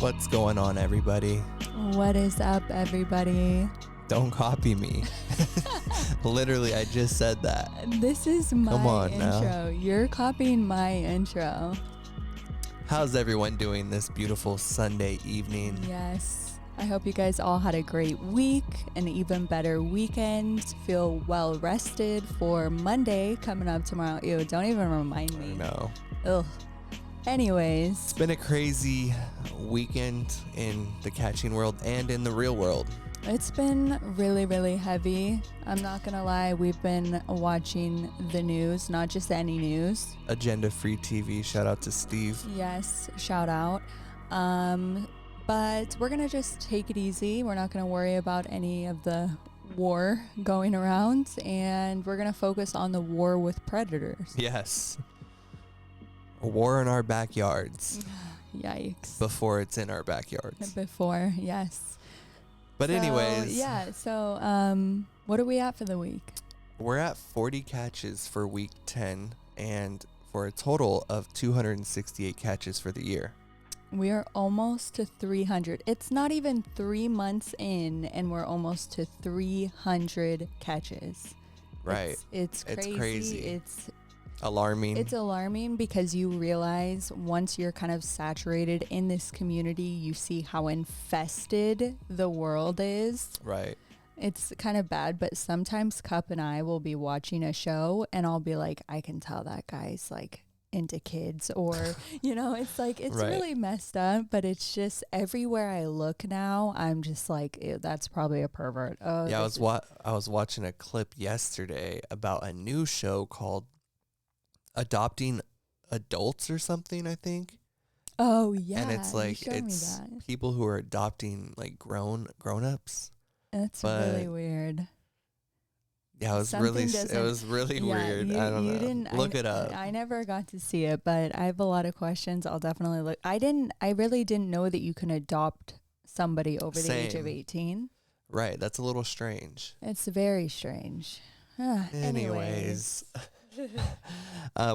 What's going on, everybody? What is up, everybody? Don't copy me. Literally, I just said that. This is my Come on intro. now. You're copying my intro. How's everyone doing this beautiful Sunday evening? Yes. I hope you guys all had a great week, an even better weekend. Feel well rested for Monday coming up tomorrow. Ew, don't even remind me. No. Ugh. Anyways. It's been a crazy weekend in the catching world and in the real world. It's been really, really heavy. I'm not going to lie. We've been watching the news, not just any news. Agenda Free TV. Shout out to Steve. Yes, shout out. But we're going to just take it easy. We're not going to worry about any of the war going around. And we're going to focus on the war with predators. Yes. A war in our backyards. Yikes. Before it's in our backyards. Before, yes. But anyways. Yeah, so what are we at for the week? We're at 40 catches for week 10 and for a total of 268 catches for the year. We are almost to 300. It's not even 3 months in and we're almost to 300 catches. Right. It's crazy. It's alarming. It's alarming because you realize once you're kind of saturated in this community, you see how infested the world is. Right. It's kind of bad, but sometimes Cup and I will be watching a show and I'll be like, I can tell that guy's like into kids, or it's like it's right. really messed up, but it's just everywhere I look now, I'm just like, ew, that's probably a pervert. Oh yeah, I was watching a clip yesterday about a new show called Adopting Adults or something, I think. Oh yeah. And it's like it's people who are adopting like grown-ups. That's really weird. Yeah, it was really weird. I don't know. Look it up. I never got to see it, but I have a lot of questions. I'll definitely look. I really didn't know that you can adopt somebody over the age of 18. Right. That's a little strange. It's very strange. Anyways.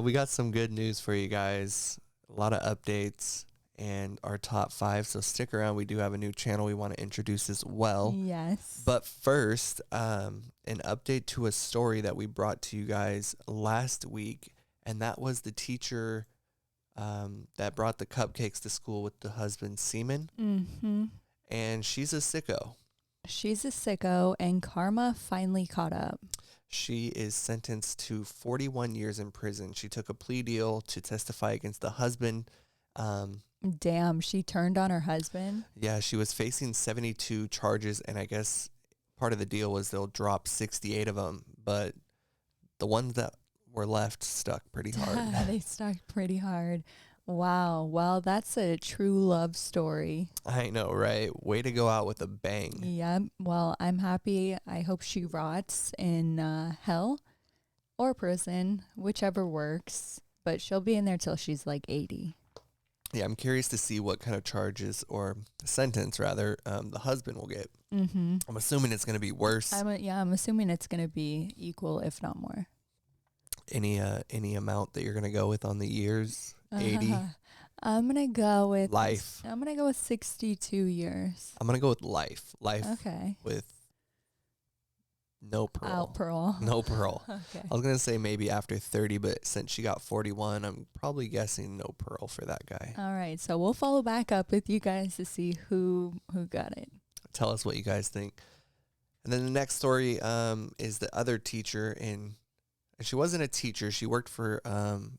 We got some good news for you guys. A lot of updates and our top 5. So stick around. We do have a new channel we want to introduce as well. Yes. But first, an update to a story that we brought to you guys last week. And that was the teacher that brought the cupcakes to school with the husband's semen. Mm-hmm. And she's a sicko. She's a sicko, and karma finally caught up. She is sentenced to 41 years in prison. She took a plea deal to testify against the husband. Damn, she turned on her husband? Yeah, she was facing 72 charges, and I guess part of the deal was they'll drop 68 of them, but the ones that were left stuck pretty hard. They stuck pretty hard. Wow. Well, that's a true love story. I know, right? Way to go out with a bang. Yeah. Well, I'm happy. I hope she rots in hell or prison, whichever works. But she'll be in there till she's like 80. Yeah, I'm curious to see what kind of charges or sentence, rather, the husband will get. Mm-hmm. I'm assuming it's going to be worse. I'm assuming it's going to be equal, if not more. Any amount that you're going to go with on the years? 80? I'm going to go with life. I'm going to go with 62 years. I'm going to go with life. Life with no parole. Out parole. No parole. Okay. I was going to say maybe after 30, but since she got 41, I'm probably guessing no parole for that guy. All right. So we'll follow back up with you guys to see who got it. Tell us what you guys think. And then the next story is the other teacher she wasn't a teacher. She worked for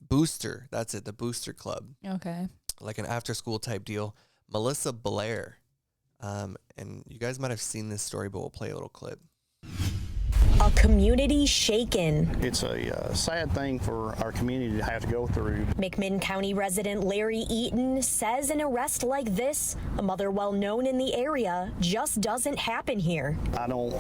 Booster. That's it, the Booster Club. Okay. Like an after-school type deal. Melissa Blair. And you guys might have seen this story, but we'll play a little clip. A community shaken. It's a sad thing for our community to have to go through. McMinn County resident Larry Eaton says an arrest like this, a mother well known in the area, just doesn't happen here. I don't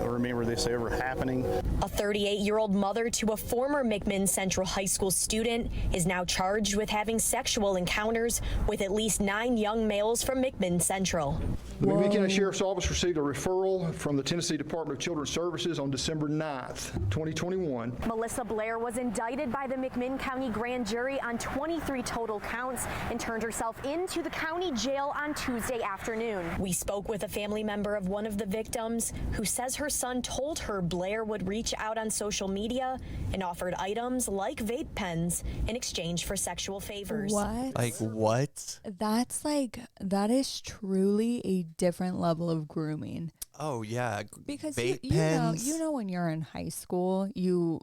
remember this ever happening. A 38-year-old mother to a former McMinn Central High School student is now charged with having sexual encounters with at least 9 young males from McMinn Central. The McMinn County Sheriff's Office received a referral from the Tennessee Department of Children's Services on December December 9th, 2021. Melissa Blair was indicted by the McMinn County Grand Jury on 23 total counts and turned herself into the county jail on Tuesday afternoon. We spoke with a family member of one of the victims who says her son told her Blair would reach out on social media and offered items like vape pens in exchange for sexual favors. What? Like what? That is truly a different level of grooming. Oh yeah, Because vape you pens. know when you're in high school, you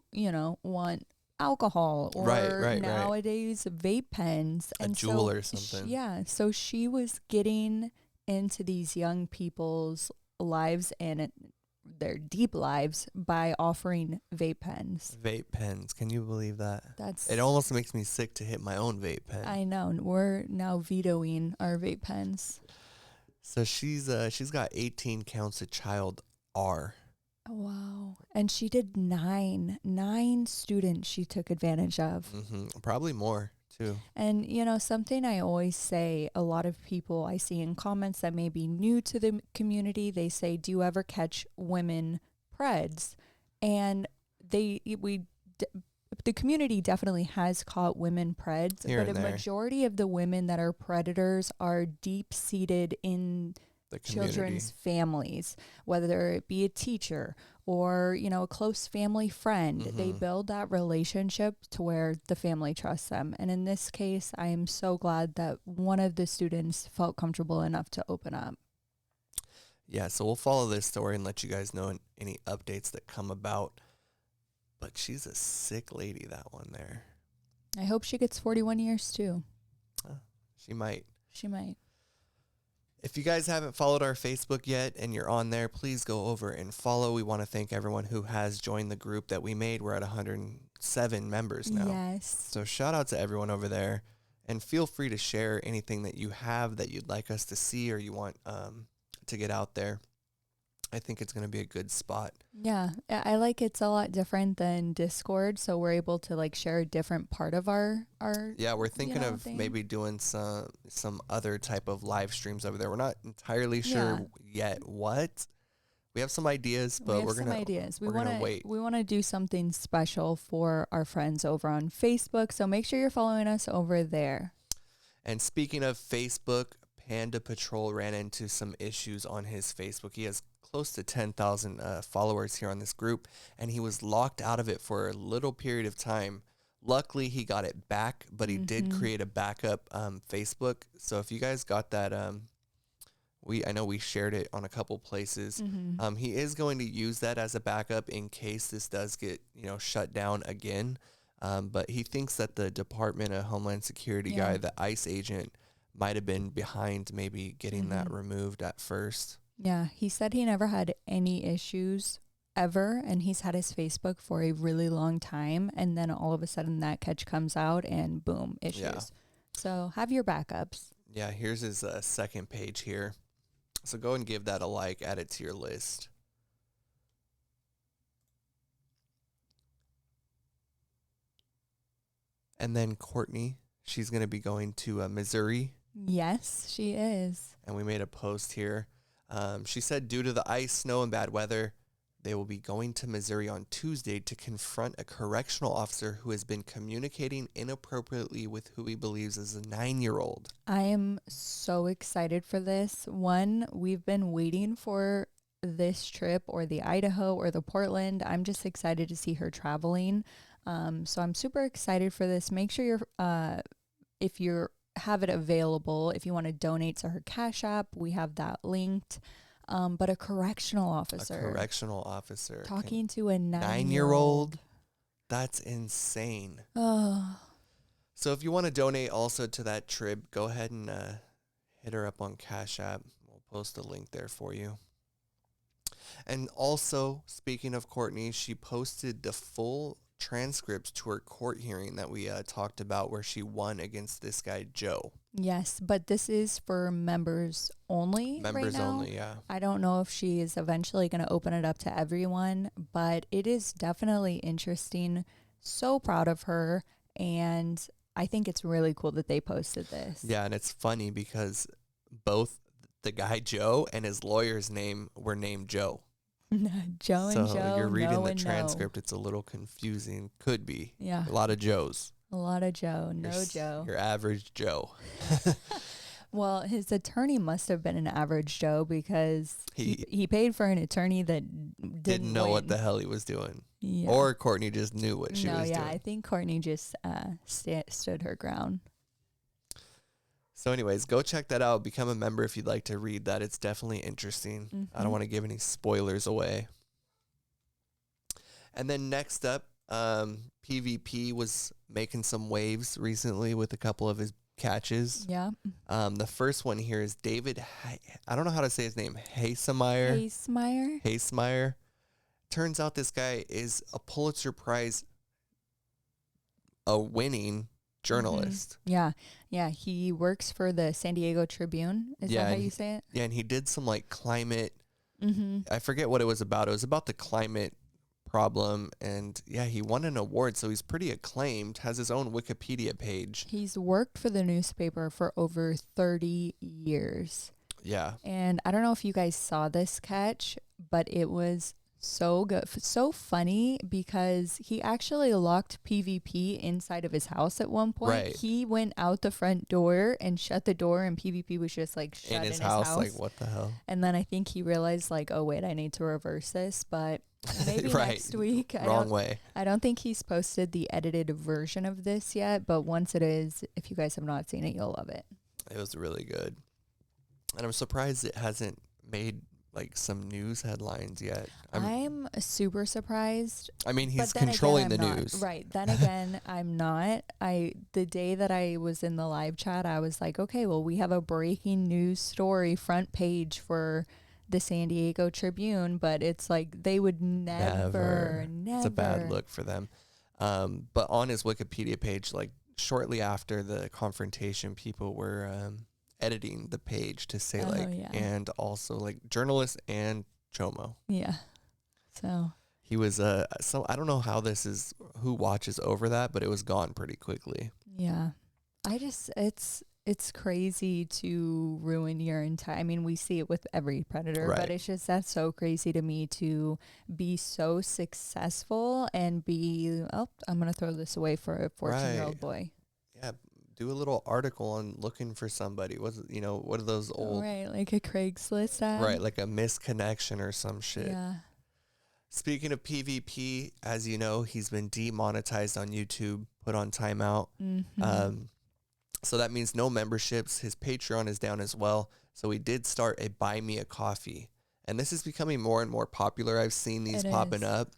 want alcohol or Right. nowadays vape pens A and Juul so or something. so she was getting into these young people's lives and their deep lives by offering vape pens. Vape pens. Can you believe that? That's It almost makes me sick to hit my own vape pen. I know. We're now vetoing our vape pens. So she's got 18 counts of child R. Wow. And she did nine students she took advantage of. Probably more too. And, something I always say, a lot of people I see in comments that may be new to the community, they say, do you ever catch women PREDS? And the community definitely has caught women PREDS, Here but a and there. majority of the women that are predators are deep-seated in The community. children's families, whether it be a teacher or, a close family friend. They build that relationship to where the family trusts them. And in this case, I am so glad that one of the students felt comfortable enough to open up. Yeah, so we'll follow this story and let you guys know any updates that come about. But she's a sick lady, that one there. I hope she gets 41 years too. She might. She might. If you guys haven't followed our Facebook yet and you're on there, please go over and follow. We want to thank everyone who has joined the group that we made. We're at 107 members now. Yes. So shout out to everyone over there. And feel free to share anything that you have that you'd like us to see or you want to get out there. I think it's going to be a good spot. Yeah, I like it's a lot different than Discord, so we're able to share a different part of our Yeah, we're thinking of thing. maybe doing some other type of live streams over there. We're not entirely sure yet what. We have some ideas, but we're gonna ideas. we're gonna wait. We want to do something special for our friends over on Facebook, so make sure you're following us over there. And speaking of Facebook, Panda Patrol ran into some issues on his Facebook. He has close to 10,000 followers here on this group, and he was locked out of it for a little period of time. Luckily, he got it back, but he did create a backup Facebook. So if you guys got that, I know we shared it on a couple places. He is going to use that as a backup in case this does get shut down again. But he thinks that the Department of Homeland Security guy, the ICE agent, might have been behind maybe getting that removed at first. Yeah, he said he never had any issues ever, and he's had his Facebook for a really long time, and then all of a sudden that catch comes out and boom, issues. Yeah. So have your backups. Yeah, here's his second page here. So go and give that a like, add it to your list. And then Courtney, she's going to be going to Missouri. Yes, she is. And we made a post here. She said due to the ice, snow, and bad weather, they will be going to Missouri on Tuesday to confront a correctional officer who has been communicating inappropriately with who he believes is a 9-year-old. I am so excited for this. One, we've been waiting for this trip, or the Idaho or the Portland. I'm just excited to see her traveling. So I'm super excited for this. Make sure if you have it available, if you want to donate to her Cash App, we have that linked. But a correctional officer. A correctional officer. Talking to a 9-year-old. That's insane. Oh. So if you want to donate also to that trip, go ahead and hit her up on Cash App. We'll post a link there for you. And also, speaking of Courtney, she posted the full transcripts to her court hearing that we talked about, where she won against this guy, Joe. Yes, but this is for members only. Members right now. only, yeah. I don't know if she is eventually going to open it up to everyone, but it is definitely interesting. So proud of her, and I think it's really cool that they posted this. Yeah, and it's funny because both the guy Joe and his lawyer's name were named Joe. Joe and So Joe. you're reading no the and transcript. It's a little confusing. Could be. Yeah. A lot of Joes. A lot of Joe. No Joe. Your average Joe. Well, his attorney must have been an average Joe because he paid for an attorney that didn't know win. what the hell he was doing. Yeah. Or Courtney just knew what she was doing. I think Courtney just stood her ground. So anyways, go check that out. Become a member if you'd like to read that. It's definitely interesting. Mm-hmm. I don't want to give any spoilers away. And then next up, PvP was making some waves recently with a couple of his catches. Yeah. The first one here is David, I don't know how to say his name, Hasemeyer. Turns out this guy is a Pulitzer Prize winning journalist. Mm-hmm. Yeah. He works for the San Diego Tribune. Is that how you say it? Yeah, and he did some like climate, Mm-hmm. I forget what it was about. It was about the climate problem, and yeah, he won an award, so he's pretty acclaimed, has his own Wikipedia page. He's worked for the newspaper for over 30 years. Yeah. And I don't know if you guys saw this catch, but it was so good, so funny, because he actually locked PvP inside of his house at one point. Right. He went out the front door and shut the door, and PvP was just like shut in his house. Like, what the hell? And then I think he realized like, oh wait, I need to reverse this, but maybe Right. next week. Wrong way. I don't think he's posted the edited version of this yet, but once it is, if you guys have not seen it, you'll love it. It was really good. And I'm surprised it hasn't made like some news headlines yet. I'm super surprised. I mean, he's but then controlling again, the I'm not. news. Right. Then again, I'm not. The day that I was in the live chat, I was like, okay, well, we have a breaking news story front page for the San Diego Tribune, but it's like they would never. It's a bad look for them. But on his Wikipedia page, like shortly after the confrontation, people were editing the page to say and also like journalist and Chomo. Yeah. So he was so I don't know how who watches over that, but it was gone pretty quickly. Yeah. It's crazy to ruin your entire, I mean, we see it with every predator, right. But it's just, that's so crazy to me to be so successful and be, I'm going to throw this away for a 14-year-old boy. Yeah. Do a little article on looking for somebody. What are those old? Right. Like a Craigslist ad. Right. Like a misconnection or some shit. Yeah. Speaking of PvP, as you know, he's been demonetized on YouTube, put on timeout. Mm-hmm. So that means no memberships. His Patreon is down as well. So we did start a Buy Me a Coffee. And this is becoming more and more popular. I've seen these popping up.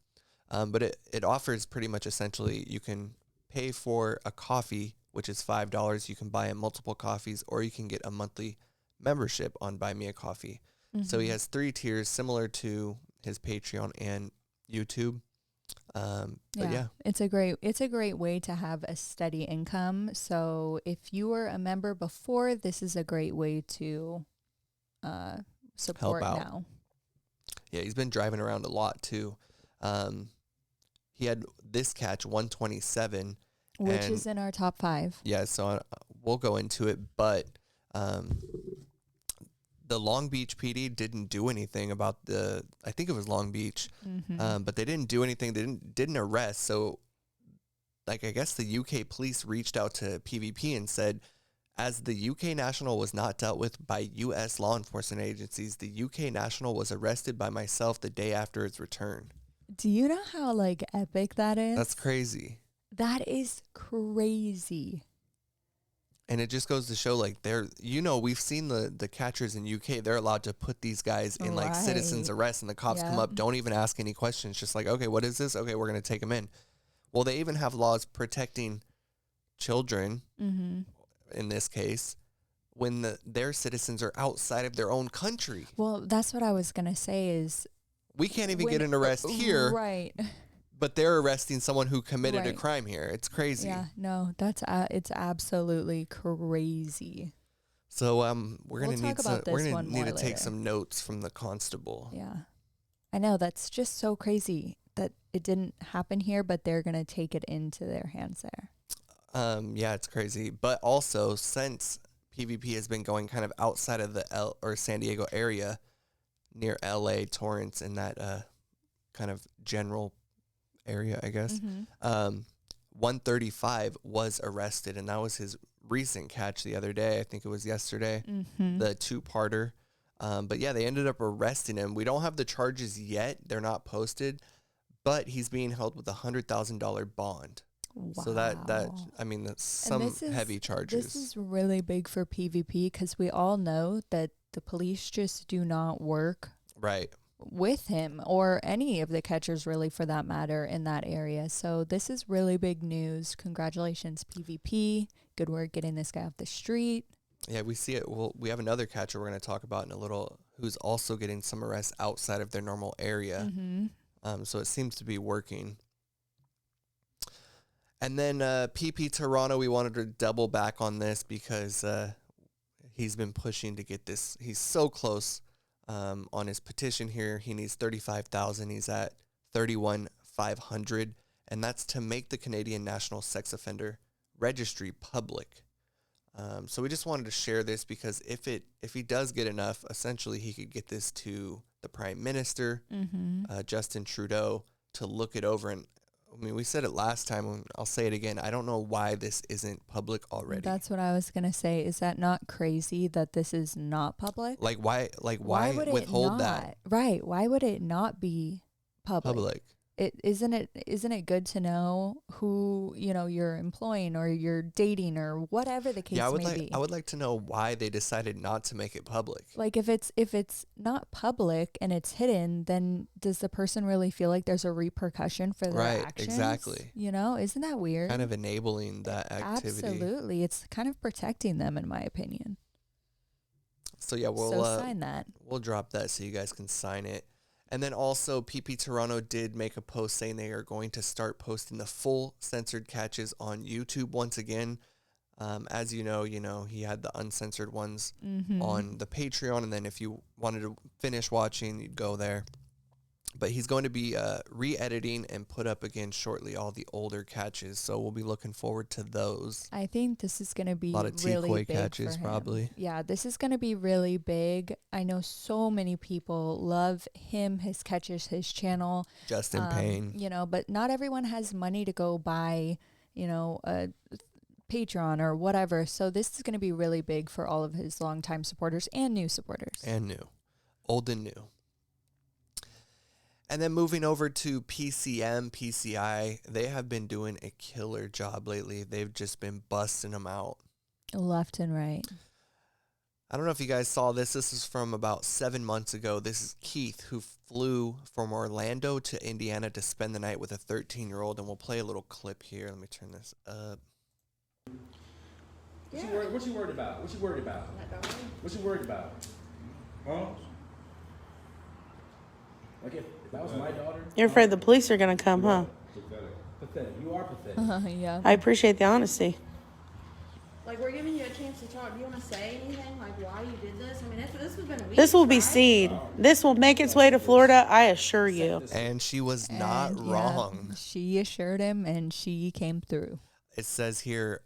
But it offers pretty much essentially you can pay for a coffee, which is $5. You can buy him multiple coffees, or you can get a monthly membership on Buy Me a Coffee. Mm-hmm. So he has 3 tiers similar to his Patreon and YouTube. But yeah, it's a great way to have a steady income. So if you were a member before, this is a great way to support help out now. Yeah, he's been driving around a lot too. He had this catch 127, which is in our top 5. Yeah, so we'll go into it, but the Long Beach PD didn't do anything about I think it was Long Beach, but they didn't do anything. They didn't arrest. So, like, I guess the UK police reached out to PvP and said, as the UK national was not dealt with by US law enforcement agencies, the UK national was arrested by myself the day after its return. Do you know how, like, epic that is? That's crazy. That is crazy. And it just goes to show, like, we've seen the catchers in UK. They're allowed to put these guys in, like, citizen's arrest, and the cops come up, don't even ask any questions. Just like, okay, what is this? Okay, we're going to take them in. Well, they even have laws protecting children, in this case, when their citizens are outside of their own country. Well, that's what I was going to say is... We can't even get an arrest here. Right. But they're arresting someone who committed a crime here. It's crazy. Yeah, no, it's absolutely crazy. So we're gonna need to take later. some notes from the constable. Yeah, I know, that's just so crazy that it didn't happen here, but they're gonna take it into their hands there. Yeah, it's crazy. But also, since PvP has been going kind of outside of the San Diego area, near LA, Torrance, in that kind of general area, I guess. 135 was arrested, and that was his recent catch the other day. I think it was yesterday, the two-parter. But yeah, they ended up arresting him. We don't have the charges yet. They're not posted, but he's being held with $100,000 bond. Wow. So that's some heavy charges. This is really big for PvP because we all know that the police just do not work right with him or any of the catchers really for that matter in that area. So this is really big news. Congratulations, PvP. Good work getting this guy off the street. Yeah, we see it. Well, we have another catcher we're going to talk about in a little who's also getting some arrests outside of their normal area. So it seems to be working. And then PP Toronto, we wanted to double back on this because he's been pushing to get this. He's so close on his petition here. He needs 35,000. He's at 31,500, and that's to make the Canadian National Sex Offender Registry public. So we just wanted to share this because if he does get enough, essentially he could get this to the Prime Minister, Justin Trudeau, to look it over. And I mean, we said it last time, and I'll say it again. I don't know why this isn't public already. That's what I was going to say. Is that not crazy that this is not public? Like why would withhold it not? that? Right. Why would it not be public? Isn't it good to know who, you're employing or you're dating or whatever the case may be? I would like to know why they decided not to make it public. Like if it's not public and it's hidden, then does the person really feel like there's a repercussion for their actions? Exactly. Isn't that weird? Kind of enabling that activity. Absolutely. It's kind of protecting them, in my opinion. So yeah, we'll sign that. We'll drop that so you guys can sign it. And then also, PP Toronto did make a post saying they are going to start posting the full censored catches on YouTube once again. As you know, he had the uncensored ones on the Patreon, and then if you wanted to finish watching, you'd go there. But he's going to be re-editing and put up again shortly all the older catches, so we'll be looking forward to those. I think this is going to be a lot of really big catches, for him. probably. Yeah, this is going to be really big. I know so many people love him, his catches, his channel. Justin Payne. But not everyone has money to go buy, a Patreon or whatever. So this is going to be really big for all of his longtime supporters and new supporters. And new. Old and new. And then moving over to PCI, they have been doing a killer job lately. They've just been busting them out. Left and right. I don't know if you guys saw this. This is from about 7 months ago. This is Keith, who flew from Orlando to Indiana to spend the night with a 13-year-old. And we'll play a little clip here. Let me turn this up. What you worried about? What you worried about? What you worried about? Huh? Like if that was my daughter. You're afraid the police are going to come, huh? Pathetic. You are pathetic. Yeah. I appreciate the honesty. Like, we're giving you a chance to talk. Do you want to say anything? Like, why you did this? I mean, this has been a week. This will be right? seed. This will make its way to Florida, I assure you. And she was not wrong. She assured him, and she came through. It says here,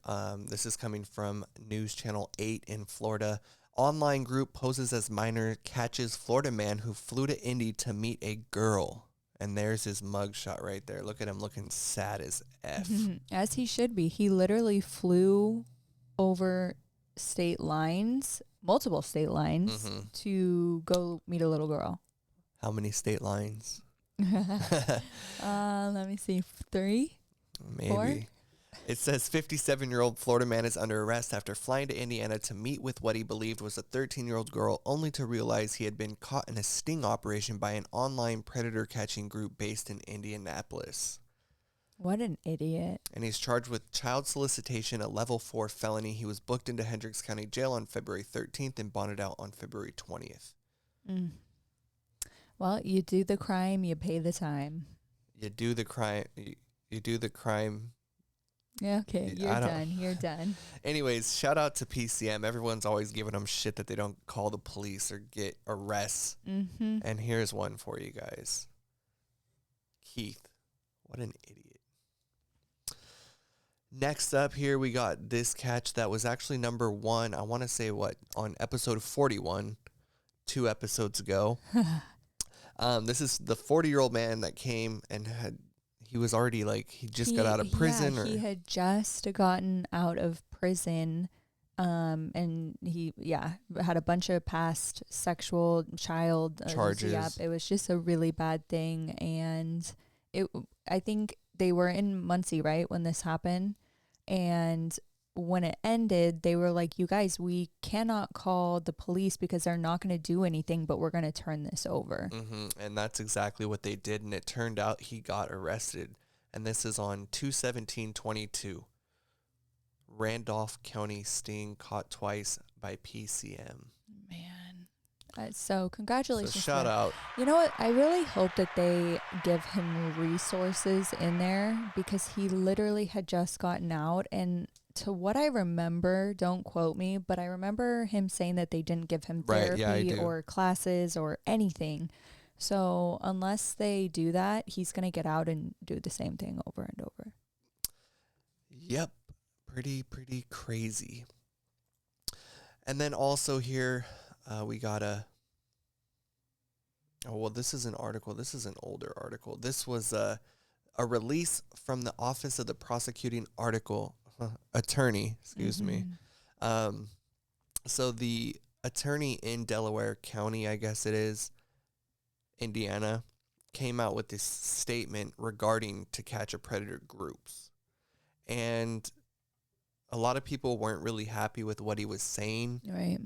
this is coming from News Channel 8 in Florida. Online group poses as minor, catches Florida man who flew to Indy to meet a girl. And there's his mugshot right there. Look at him looking sad as F. As he should be. He literally flew over state lines, multiple state lines, to go meet a little girl. How many state lines? Let me see. 3? Maybe. 4? It says 57-year-old Florida man is under arrest after flying to Indiana to meet with what he believed was a 13-year-old girl, only to realize he had been caught in a sting operation by an online predator catching group based in Indianapolis. What an idiot. And he's charged with child solicitation, a level 4 felony. He was booked into Hendricks County Jail on February 13th and bonded out on February 20th. Well, you do the crime, you pay the time. You do the crime. You do the crime. Yeah, okay, you're done. Anyways, shout out to PCM. Everyone's always giving them shit that they don't call the police or get arrests. And here's one for you guys. Keith, what an idiot. Next up here, we got this catch that was actually number 1. I want to say on episode 41. 2 episodes ago. This is the 40-year-old man that came and he was already like, he just got out of prison. Yeah, he had just gotten out of prison. And he, had a bunch of past sexual child charges. Yep, it was just a really bad thing. And I think they were in Muncie, right, when this happened. And when it ended, they were like, you guys, we cannot call the police because they're not going to do anything, but we're going to turn this over. And that's exactly what they did. And it turned out he got arrested. And this is on 2/17/22. Randolph County sting caught twice by PCM. Man. So congratulations. So shout out. You know what? I really hope that they give him resources in there because he literally had just gotten out. And to what I remember, don't quote me, but I remember him saying that they didn't give him therapy or classes or anything. So unless they do that, he's going to get out and do the same thing over and over. Yep. Pretty crazy. And then also here, we got this is an article. This is an older article. This was a release from the Office of the Prosecuting Attorney, excuse me. So the attorney in Delaware County, I guess it is, Indiana, came out with this statement regarding to catch a predator groups. And a lot of people weren't really happy with what he was saying. Right.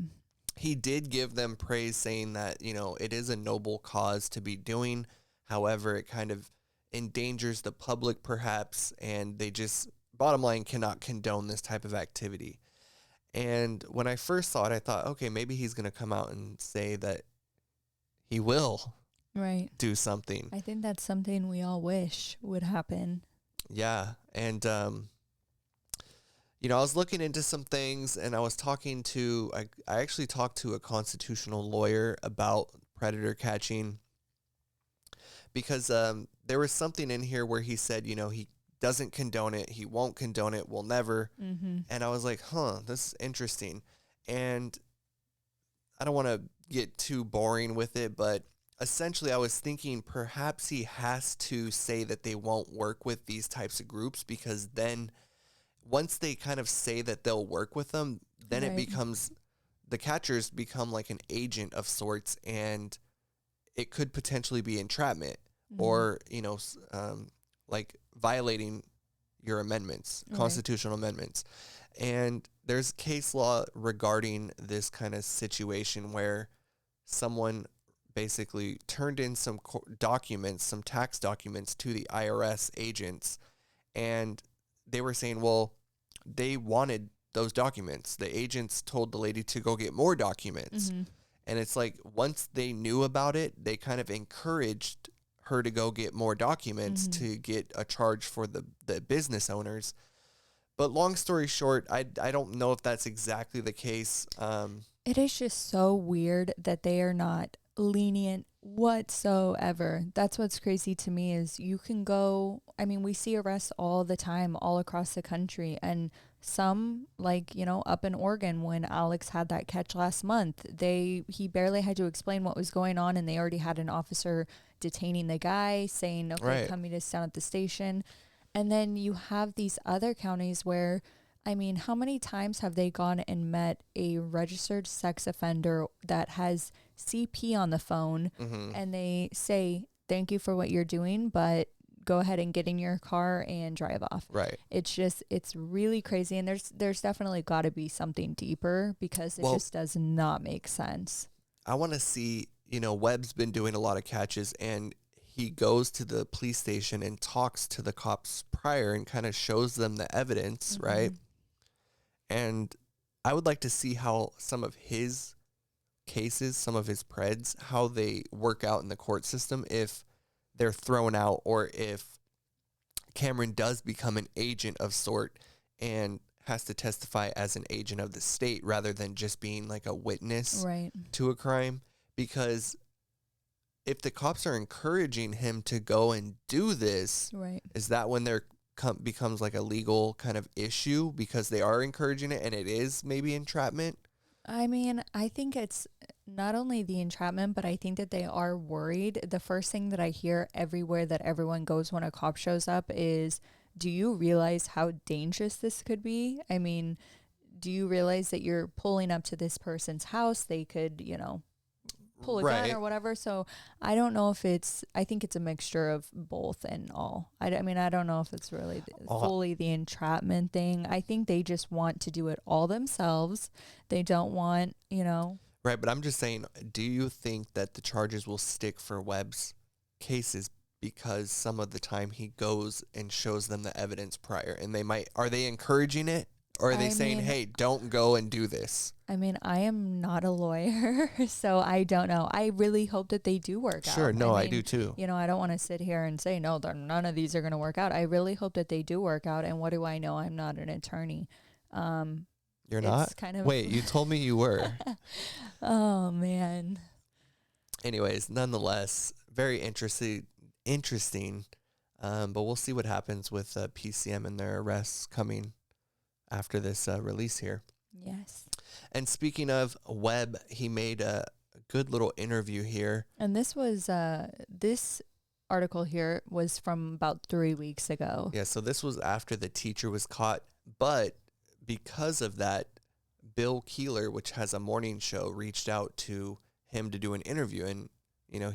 He did give them praise, saying that, it is a noble cause to be doing. However, it kind of endangers the public perhaps, and they just, bottom line, cannot condone this type of activity. And when I first saw it, I thought, okay, maybe he's going to come out and say that he will do something. I think that's something we all wish would happen. Yeah. And, I was looking into some things, and I was talking to, I actually talked to a constitutional lawyer about predator catching, because there was something in here where he said, he doesn't condone it, he won't condone it, will never. And I was like, this is interesting. And I don't want to get too boring with it, but essentially I was thinking perhaps he has to say that they won't work with these types of groups, because then once they kind of say that they'll work with them, then it becomes, the catchers become like an agent of sorts, and it could potentially be entrapment or, like violating your amendments, constitutional amendments. And there's case law regarding this kind of situation where someone basically turned in some documents, some tax documents to the IRS agents, and they were saying, well, they wanted those documents. The agents told the lady to go get more documents. And it's like, once they knew about it, they kind of encouraged her to go get more documents to get a charge for the business owners. But long story short, I don't know if that's exactly the case. It is just so weird that they are not lenient whatsoever. That's what's crazy to me is you can go, we see arrests all the time all across the country, and some, like, up in Oregon when Alex had that catch last month, he barely had to explain what was going on, and they already had an officer detaining the guy, saying, okay, come meet us down at the station. And then you have these other counties where, how many times have they gone and met a registered sex offender that has CP on the phone, and they say, thank you for what you're doing, but go ahead and get in your car and drive off. Right. It's really crazy. And there's definitely got to be something deeper, because it just does not make sense. I want to see, Webb's been doing a lot of catches, and he goes to the police station and talks to the cops prior and kind of shows them the evidence, right? And I would like to see how some of his cases, some of his PREDS, how they work out in the court system, if they're thrown out, or if Cameron does become an agent of sort and has to testify as an agent of the state rather than just being like a witness to a crime. Because if the cops are encouraging him to go and do this, is that when there becomes like a legal kind of issue, because they are encouraging it and it is maybe entrapment? I think not only the entrapment, but I think that they are worried. The first thing that I hear everywhere that everyone goes when a cop shows up is, do you realize how dangerous this could be? I mean, do you realize that you're pulling up to this person's house? They could, pull a gun or whatever. So I don't know if I think it's a mixture of both and all. I mean, I don't know if it's really fully the entrapment thing. I think they just want to do it all themselves. They don't want, Right, but I'm just saying, do you think that the charges will stick for Webb's cases because some of the time he goes and shows them the evidence prior, and are they encouraging it? Or are they saying, hey, don't go and do this? I mean, I am not a lawyer, so I don't know. I really hope that they do work out. Sure, no, I do too. I don't want to sit here and say, no, none of these are going to work out. I really hope that they do work out. And what do I know? I'm not an attorney. You're not? Wait, you told me you were. Oh, man. Anyways, nonetheless, very interesting. But we'll see what happens with PCM and their arrests coming after this release here. Yes. And speaking of Webb, he made a good little interview here. And this was this article here was from about 3 weeks ago. Yeah, so this was after the teacher was caught. But because of that, Bill Keeler, which has a morning show, reached out to him to do an interview. And,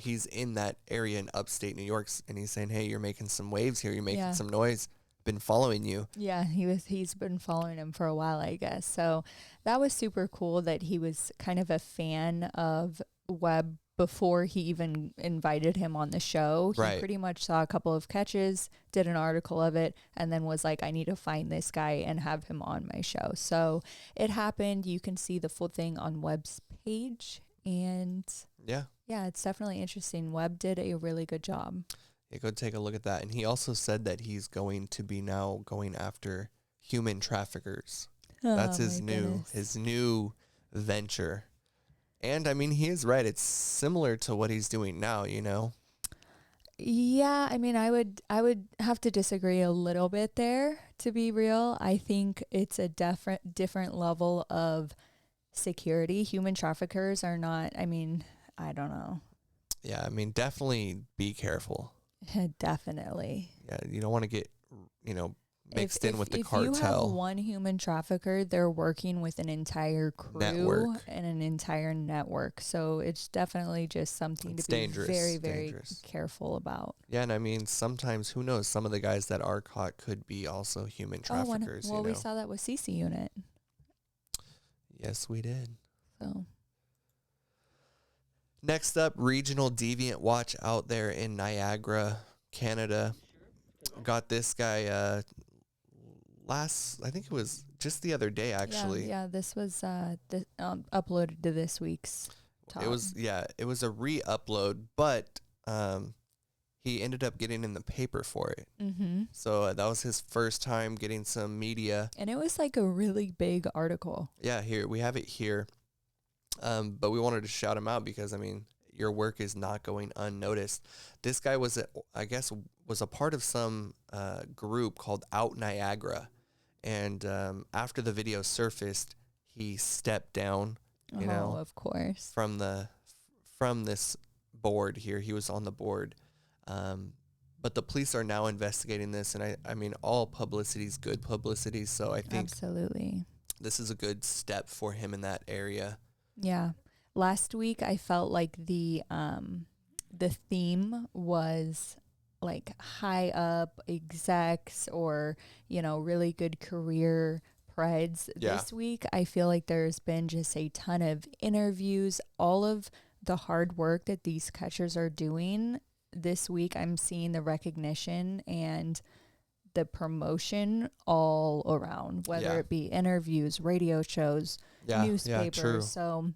he's in that area in upstate New York. And he's saying, hey, you're making some waves here. You're making some noise. Been following you. Yeah, he's been following him for a while, I guess. So that was super cool that he was kind of a fan of Webb before he even invited him on the show. He pretty much saw a couple of catches, did an article of it, and then was like, I need to find this guy and have him on my show. So it happened. You can see the full thing on Webb's page. And yeah, it's definitely interesting. Webb did a really good job. Yeah, go take a look at that. And he also said that he's going to be now going after human traffickers. That's his new venture. And I mean, he is right. It's similar to what he's doing now, Yeah, I mean, I would have to disagree a little bit there, to be real. I think it's a different level of security. Human traffickers are not, I mean, I don't know. Yeah, I mean, definitely be careful. Definitely. Yeah, you don't want to get, mixed in with the cartel. If you have one human trafficker, they're working with an entire crew and an entire network. So it's definitely just something to be very, very careful about. Yeah, and I mean, sometimes, who knows, some of the guys that are caught could be also human traffickers. We saw that with CC Unit. Yes, we did. So. Next up, Regional Deviant Watch out there in Niagara, Canada. Got this guy I think it was just the other day, actually. Yeah, this was uploaded to this week's top. It was a re-upload, but he ended up getting in the paper for it. Mm-hmm. So that was his first time getting some media. And it was like a really big article. Yeah, here, we have it here. But we wanted to shout him out because, I mean, your work is not going unnoticed. This guy was a part of some group called Out Niagara. And after the video surfaced, he stepped down, of course, from this board here. He was on the board. But the police are now investigating this. And I mean, all publicity is good publicity. So I think absolutely this is a good step for him in that area. Yeah. Last week, I felt like the theme was like high up execs or, really good career PREDS. Yeah. This week, I feel like there's been just a ton of interviews, all of the hard work that these catchers are doing. This week, I'm seeing the recognition and the promotion all around, whether it be interviews, radio shows, newspapers. So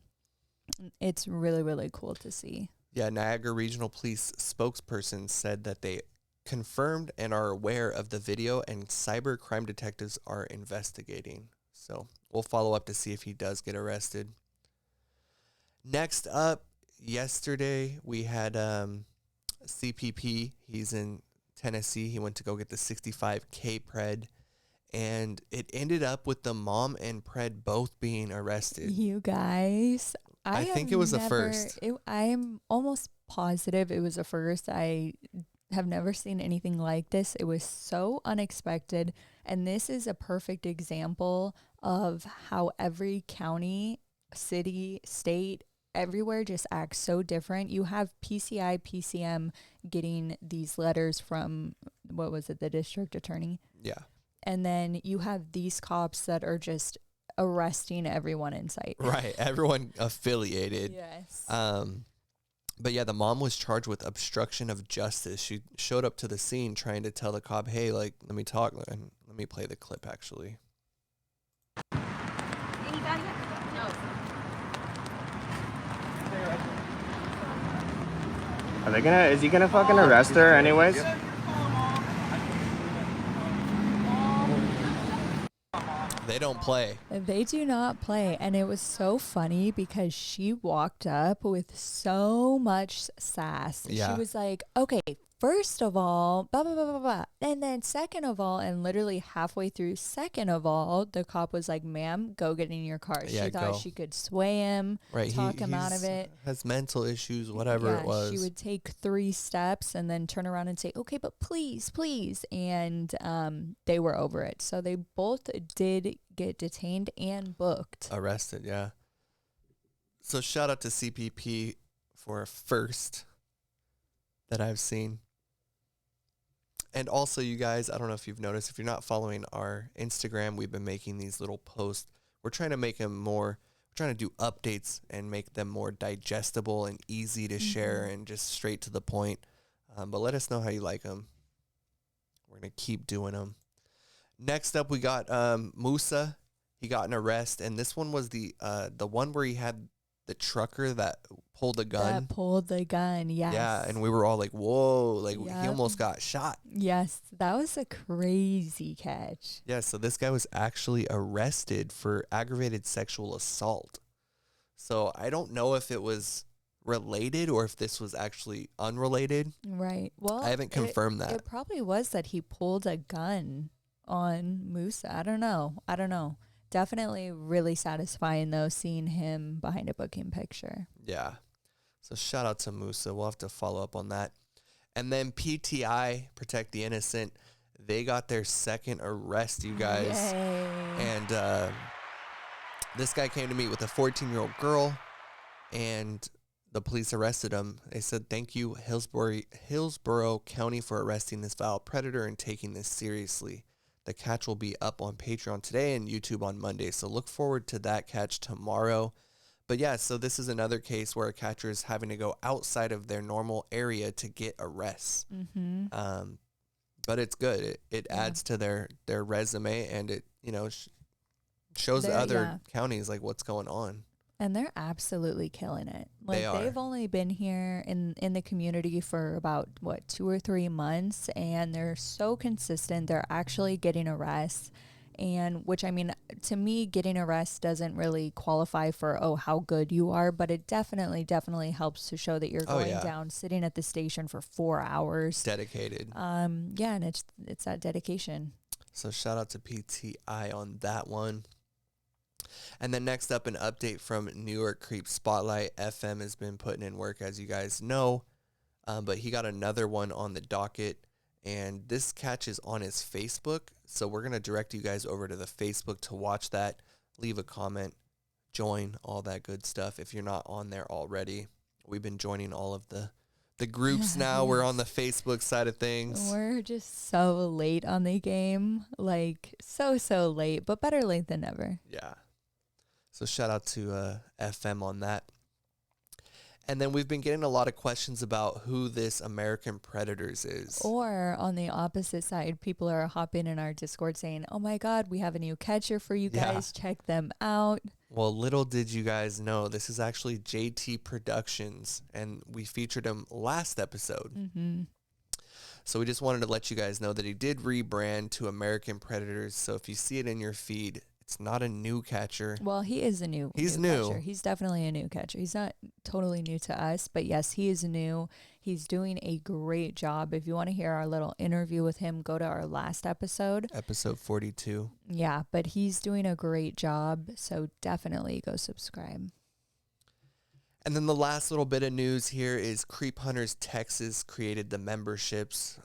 it's really, really cool to see. Yeah, Niagara Regional Police spokesperson said that they confirmed and are aware of the video and cyber crime detectives are investigating. So we'll follow up to see if he does get arrested. Next up, yesterday we had CPP. He's in Tennessee. He went to go get the 65K pred, and it ended up with the mom and pred both being arrested. You guys, I think it was a first. I'm almost positive it was a first. I have never seen anything like this. It was so unexpected. And this is a perfect example of how every county, city, state, everywhere just acts so different. You have PCI, PCM getting these letters from, what was it, the district attorney? Yeah. And then you have these cops that are just arresting everyone in sight. Right. Everyone affiliated. Yes. But yeah, the mom was charged with obstruction of justice. She showed up to the scene trying to tell the cop, hey, like, let me talk. And let me play the clip, actually. Anybody? No. Is he gonna fucking arrest her anyways? They don't play. They do not play. And it was so funny because she walked up with so much sass. Yeah. She was like, okay, first of all, blah, blah, blah, blah, blah. And then second of all, and literally halfway through second of all, the cop was like, ma'am, go get in your car. Yeah, she thought go. she could sway him, Right. talk him out of it. Has mental issues, whatever it was. She would take 3 steps and then turn around and say, okay, but please, please. And they were over it. So they both did get detained and booked. Arrested, yeah. So shout out to CPP for a first that I've seen. And also, you guys, I don't know if you've noticed, if you're not following our Instagram, we've been making these little posts. We're trying to make them we're trying to do updates and make them more digestible and easy to share and just straight to the point. But let us know how you like them. We're going to keep doing them. Next up, we got Musa. He got an arrest, and this one was the one where he had the trucker that pulled the gun. That pulled the gun, yes. Yeah, and we were all like, whoa, like he Yep. almost got shot. Yes, that was a crazy catch. Yeah, so this guy was actually arrested for aggravated sexual assault. So I don't know if it was related or if this was actually unrelated. Right. Well, I haven't confirmed that. It probably was that he pulled a gun on Musa. I don't know. Definitely really satisfying, though, seeing him behind a booking picture. Yeah. So shout out to Musa. We'll have to follow up on that. And then PTI, Protect the Innocent, they got their second arrest, you guys. Yay. And this guy came to meet with a 14-year-old girl, and the police arrested him. They said, thank you, Hillsborough County, for arresting this vile predator and taking this seriously. The catch will be up on Patreon today and YouTube on Monday, so look forward to that catch tomorrow. But yeah, so this is another case where a catcher is having to go outside of their normal area to get arrests. Mm-hmm. But it's good. It adds to their resume, and it shows the other counties like what's going on. And they're absolutely killing it. Like They are. they've only been here in the community for about 2 or 3 months, and they're so consistent. They're actually getting arrests, and which, I mean, to me, getting arrests doesn't really qualify for how good you are, but it definitely helps to show that you're going down, sitting at the station for 4 hours. Dedicated. Yeah, and it's that dedication. So shout out to PTI on that one. And then next up, an update from New York Creep Spotlight. FM has been putting in work, as you guys know, but he got another one on the docket, and this catch is on his Facebook. So we're going to direct you guys over to the Facebook to watch that. Leave a comment, join, all that good stuff if you're not on there already. We've been joining all of the groups now. We're on the Facebook side of things. We're just so late on the game, like so late, but better late than never. Yeah. So shout out to FM on that. And then we've been getting a lot of questions about who this American Predators is. Or on the opposite side, people are hopping in our Discord saying, oh my God, we have a new catcher for you guys. Check them out. Well, little did you guys know, this is actually JT Productions, and we featured him last episode. Mm-hmm. So we just wanted to let you guys know that he did rebrand to American Predators. So if you see it in your feed, it's not a new catcher. Well, he is a new catcher. He's definitely a new catcher. He's not totally new to us, but yes, he is new. He's doing a great job. If you want to hear our little interview with him, go to our last episode. Episode 42. Yeah, but he's doing a great job, so definitely go subscribe. And then the last little bit of news here is Creep Hunters Texas created the memberships.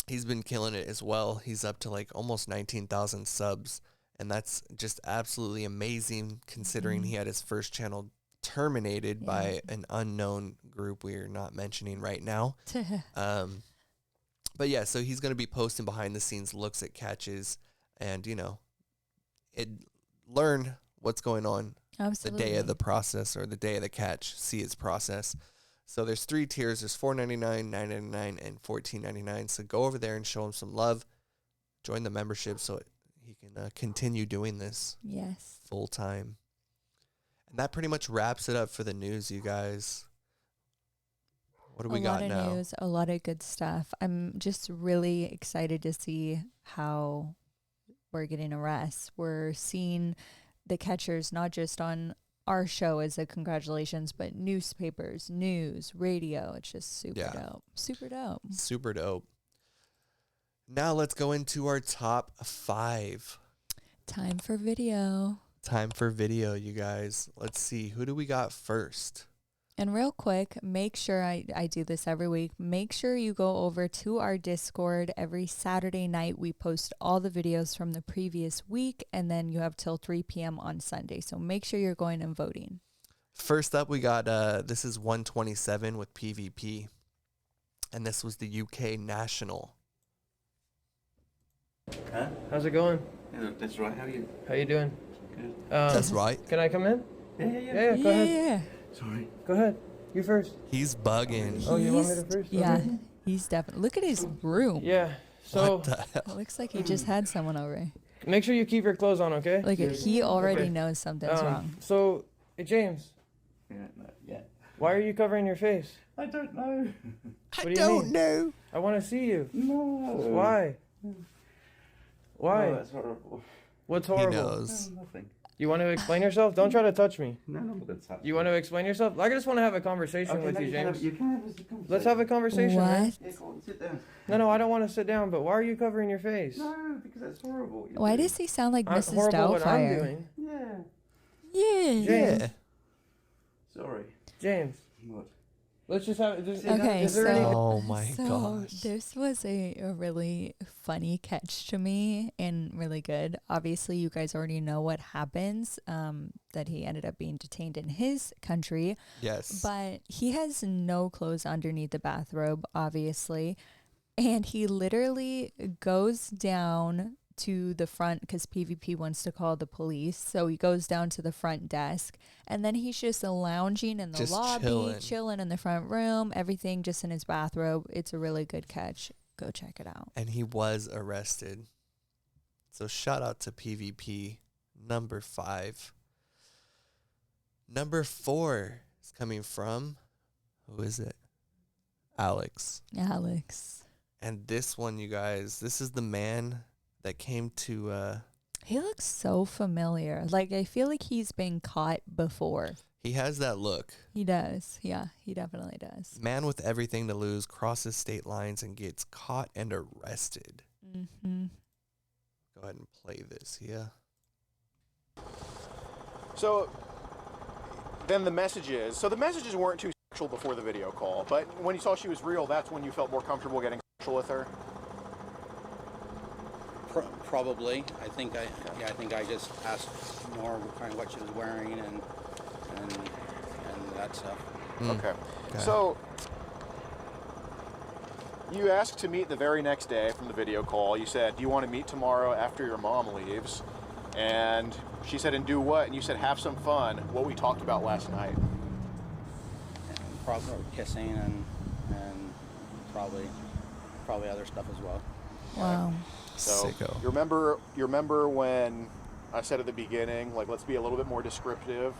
He's been killing it as well. He's up to like almost 19,000 subs. And that's just absolutely amazing considering he had his first channel terminated by an unknown group we're not mentioning right now. But yeah, so he's going to be posting behind the scenes looks at catches and, you know, learn what's going on the day of the process or the day of the catch, see his process. So there's 3 tiers. There's $4.99, $9.99, and $14.99. So go over there and show him some love. Join the membership so he can continue doing this full time. And that pretty much wraps it up for the news, you guys. What do we got now? A lot of news, a lot of good stuff. I'm just really excited to see how we're getting a rest. We're seeing the catchers not just on our show as a congratulations, but newspapers, news, radio. It's just super dope. Super dope. Super dope. Now let's go into our top 5. Time for video. Time for video, you guys. Let's see. Who do we got first? And real quick, make sure I do this every week. Make sure you go over to our Discord every Saturday night. We post all the videos from the previous week, and then you have till 3 p.m. on Sunday. So make sure you're going and voting. First up, we got, this is 127 with PvP. And this was the UK National. Huh? How's it going? Yeah, that's right. How you doing? Good. That's right. Can I come in? Yeah. Go ahead. Yeah. Sorry. Go ahead. You first. He's bugging. Oh, you want me to first? Yeah, Okay. he's definitely. Look at his room. Yeah. So What the hell? It looks like he just had someone over. make sure you keep your clothes on, okay? Like he already Okay. knows something's wrong. So, James, Yeah. why are you covering your face? I don't know. What do you mean? know. I want to see you. No. Why? Why? Oh, that's horrible. What's He horrible? knows. Nothing. You want to explain yourself? Don't try to touch me. No, that's happening. You want to explain yourself? I just want to have a conversation with you, James. You can have a conversation. Let's have a conversation. What? Man. Yeah, go on, sit down. No, I don't want to sit down, but why are you covering your face? No, because that's horrible. Why does he sound like Mrs. Horrible what I'm Doubtfire? doing. Yeah. Yeah. James. Sorry. James, What? let's just have. Okay, is there any? Oh my So gosh. this was a really funny catch to me and really good. Obviously, you guys already know what happens, that he ended up being detained in his country. Yes. But he has no clothes underneath the bathrobe, obviously. And he literally goes down to the front because PvP wants to call the police. So he goes down to the front desk and then he's just lounging in the Just lobby, chilling in the front room, everything just in his bathrobe. It's a really good catch. Go check it out. And he was arrested. So shout out to PvP. Number 5. Number 4 is coming from, who is it? Alex. Alex. And this one, you guys, this is the man that came to, He looks so familiar. Like, I feel like he's been caught before. he has that look. He does. Yeah, he definitely does. Man with everything to lose crosses state lines and gets caught and arrested. Mm-hmm. Go ahead and play this, yeah. So then the messages weren't too sexual before the video call, but when you saw she was real, that's when you felt more comfortable getting sexual with her? Probably. I think I just asked more kind of what she was wearing and that stuff. Okay. So you asked to meet the very next day from the video call. You said, do you want to meet tomorrow after your mom leaves? And she said, and do what? And you said, have some fun. What we talked about last night. And probably kissing and probably other stuff as well. Wow. So Sicko. you remember when I said at the beginning, like, let's be a little bit more descriptive?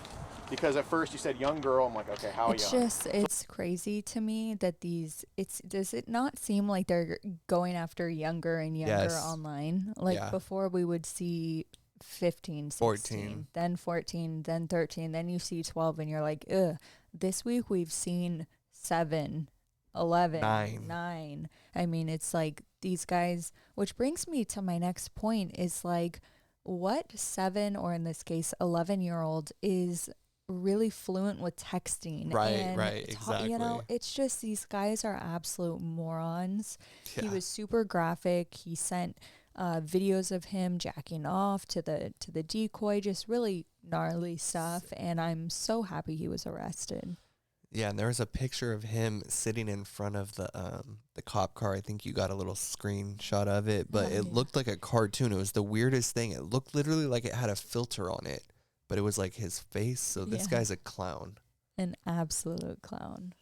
Because at first you said young girl. I'm like, okay, how young? It's crazy to me that does it not seem like they're going after younger and younger online? Like before we would see 15, 16, 14. then 14, then 13, then you see 12 and you're like, ugh. This week we've seen 7, 11, 9. I mean, it's like these guys, which brings me to my next point is like, what 7 or in this case 11-year-old is really fluent with texting. Right, and exactly. You know, it's just these guys are absolute morons. Yeah. He was super graphic. He sent videos of him jacking off to the decoy, just really gnarly stuff. And I'm so happy he was arrested. Yeah, and there was a picture of him sitting in front of the cop car. I think you got a little screenshot of it, but it looked like a cartoon. It was the weirdest thing. It looked literally like it had a filter on it, but it was like his face. So this guy's a clown. An absolute clown.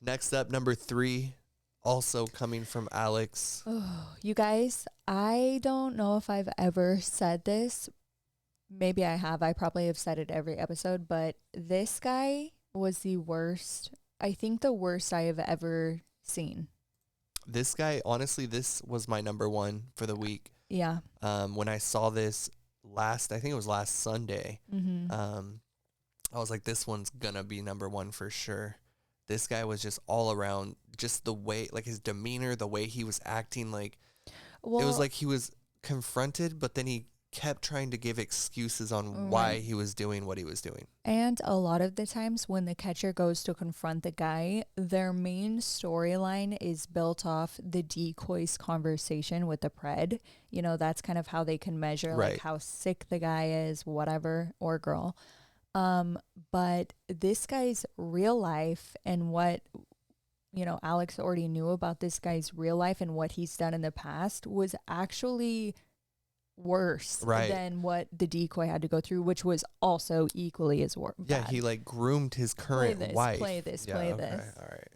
Next up, number 3, also coming from Alex. Oh, you guys, I don't know if I've ever said this. Maybe I have. I probably have said it every episode, but this guy was the worst. I think the worst I have ever seen. This guy, honestly, this was my number 1 for the week. Yeah. When I saw this I think it was last Sunday, I was like, this one's gonna be number 1 for sure. This guy was just all around, just the way, like his demeanor, the way he was acting, like it was like he was confronted, but then he kept trying to give excuses on why he was doing what he was doing. And a lot of the times when the catcher goes to confront the guy, their main storyline is built off the decoy's conversation with the pred. You know, that's kind of how they can measure like how sick the guy is, whatever, or girl. But this guy's real life and what, you know, Alex already knew about this guy's real life and what he's done in the past was actually worse than what the decoy had to go through, which was also equally as bad. Yeah, he like groomed his current wife. Play this. All right.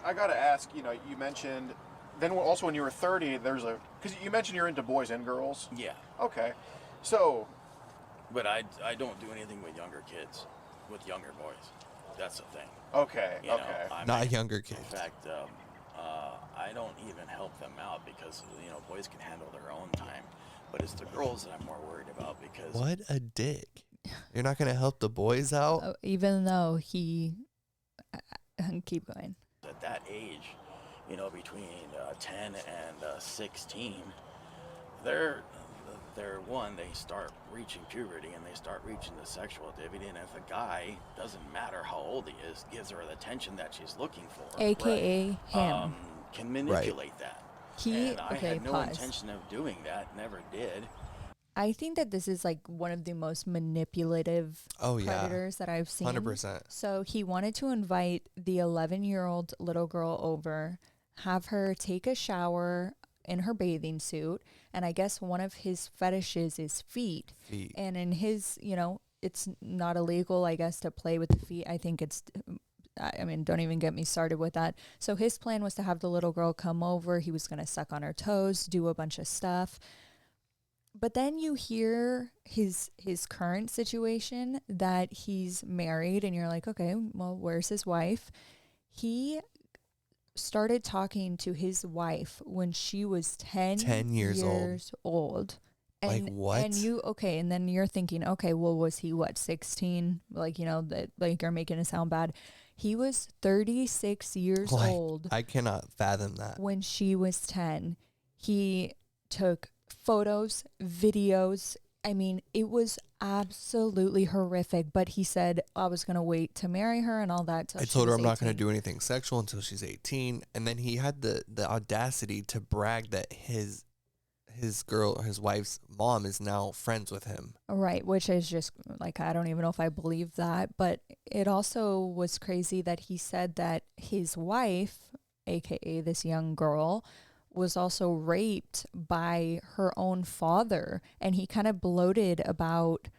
I gotta ask, you know, you mentioned, then also when you were 30, because you mentioned you're into boys and girls. Yeah. Okay. So. But I don't do anything with younger kids, with younger boys. That's the thing. Okay, you okay. know, Not younger kids. In fact, I don't even help them out because, you know, boys can handle their own time. But it's the girls that I'm more worried about because... What a dick. You're not going to help the boys out? Even though he... keep going. At that age, you know, between 10 and 16, they start reaching puberty and they start reaching the sexual activity, and if a guy, doesn't matter how old he is, gives her the attention that she's looking for, AKA him, can manipulate that. I had no intention of doing that, never did. I think that this is like one of the most manipulative predators that I've seen. 100%. So he wanted to invite the 11-year-old little girl over, have her take a shower in her bathing suit, and I guess one of his fetishes is feet. And in his, you know, it's not illegal, I guess, to play with the feet. I think it's, I mean, don't even get me started with that. So his plan was to have the little girl come over. He was going to suck on her toes, do a bunch of stuff. But then you hear his current situation, that he's married, and you're like, okay, well, where's his wife? He started talking to his wife when she was 10 years old. And, like what? And then you're thinking, okay, well, was he 16? Like, you know, that like you're making it sound bad. He was 36 years old. I cannot fathom that. When she was 10, he took photos, videos. I mean, it was absolutely horrific, but he said I was going to wait to marry her and all that. I told her I'm not going to do anything sexual until she's 18. And then he had the audacity to brag that his wife's mom is now friends with him. Right, which is just like, I don't even know if I believe that. But it also was crazy that he said that his wife, aka this young girl, was also raped by her own father, and he kind of bloated about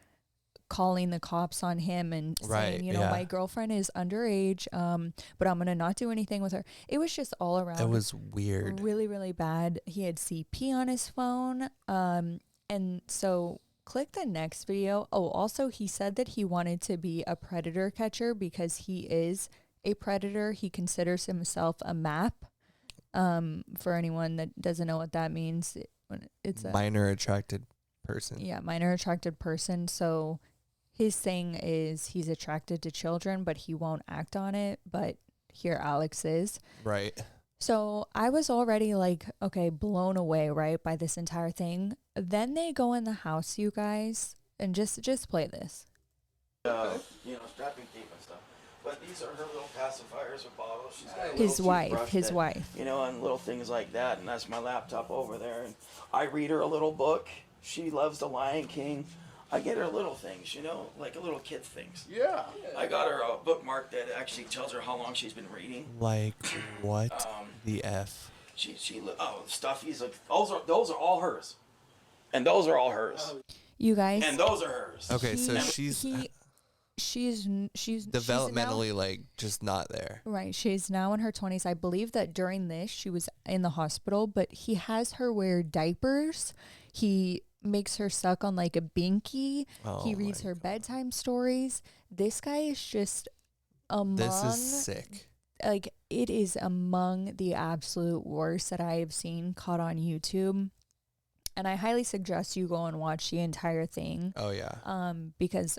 calling the cops on him and saying, you know, my girlfriend is underage, but I'm gonna not do anything with her. It was just all around. It was weird. Really, really bad. He had CP on his phone, and so click the next video. Oh, also he said that he wanted to be a predator catcher because he is a predator. He considers himself a MAP. For anyone that doesn't know what that means, it's a minor attracted person. Yeah, minor attracted person. So his thing is he's attracted to children, but he won't act on it. But here Alex is. Right. So I was already like, okay, blown away, right, by this entire thing. Then they go in the house, you guys, and just play this. You know, strapping tape and stuff. But these are her little pacifiers or bottles. She's got a His little wife, toothbrush his that, wife. You know, and little things like that. And that's my laptop over there. And I read her a little book. She loves The Lion King. I get her little things, you know, like a little kid things. Yeah. I got her a bookmark that actually tells her how long she's been reading. Like what the F? Stuffies. Like, those are all hers. And those are all hers. You guys. And those are hers. Okay, so she's developmentally like just not there. Right. She's now in her 20s. I believe that during this she was in the hospital, but he has her wear diapers. He makes her suck on like a binky. He reads her bedtime stories. This guy is just among... This is sick. Like, it is among the absolute worst that I have seen caught on YouTube. And I highly suggest you go and watch the entire thing. Oh, yeah. Because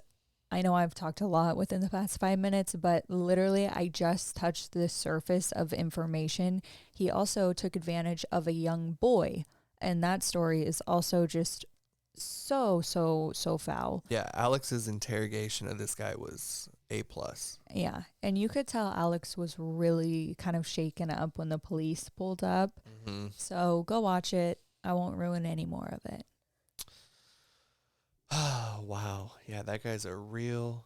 I know I've talked a lot within the past 5 minutes, but literally I just touched the surface of information. He also took advantage of a young boy. And that story is also just so foul. Yeah, Alex's interrogation of this guy was A+. Yeah, and you could tell Alex was really kind of shaken up when the police pulled up. Mm-hmm. So go watch it. I won't ruin any more of it. Oh, wow. Yeah, that guy's a real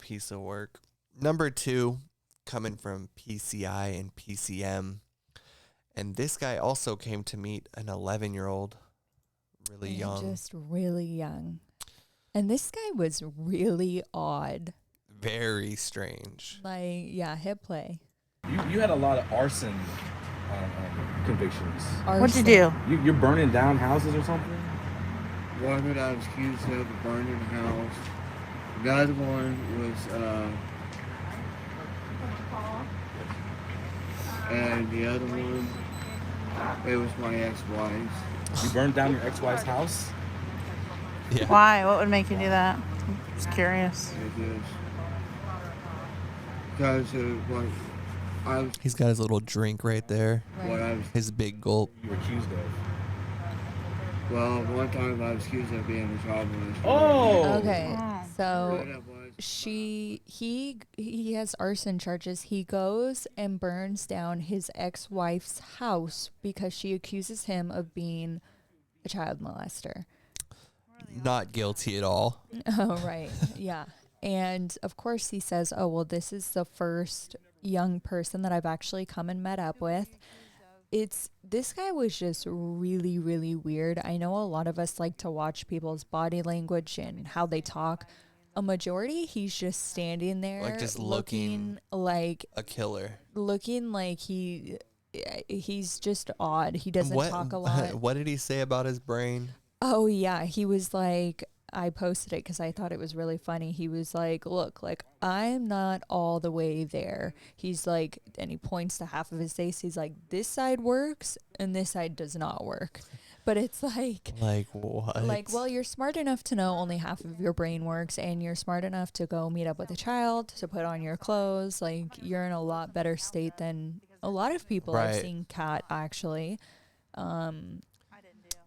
piece of work. Number 2, coming from PCI and PCM. And this guy also came to meet an 11-year-old, really young. Just really young. And this guy was really odd. Very strange. Like, yeah, hit play. You had a lot of arson convictions. What'd you do? You're burning down houses or something? One that I was accused of burning the house. The other one was, and the other one, it was my ex-wife's. You burned down your ex-wife's house? Yeah. Why? What would make you do that? I'm just curious. Because what I was... He's got his little drink right there. Right. His big gulp. You were accused of? Well, one time I was accused of being a child molester. Oh! Okay, so he has arson charges. He goes and burns down his ex-wife's house because she accuses him of being a child molester. Not guilty at all. Oh, right. Yeah. And of course he says, oh, well, this is the first young person that I've actually come and met up with. This guy was just really, really weird. I know a lot of us like to watch people's body language and how they talk. A majority, he's just standing there, like just looking like a killer, looking like he's just odd. He doesn't talk a lot. What did he say about his brain? Oh yeah, he was like, I posted it because I thought it was really funny. He was like, look, like, I'm not all the way there. He's like, and he points to half of his face. He's like, this side works and this side does not work. But it's like what? Like, well, you're smart enough to know only half of your brain works, and you're smart enough to go meet up with a child, to put on your clothes. Like, you're in a lot better state than a lot of people I've seen Kat, actually.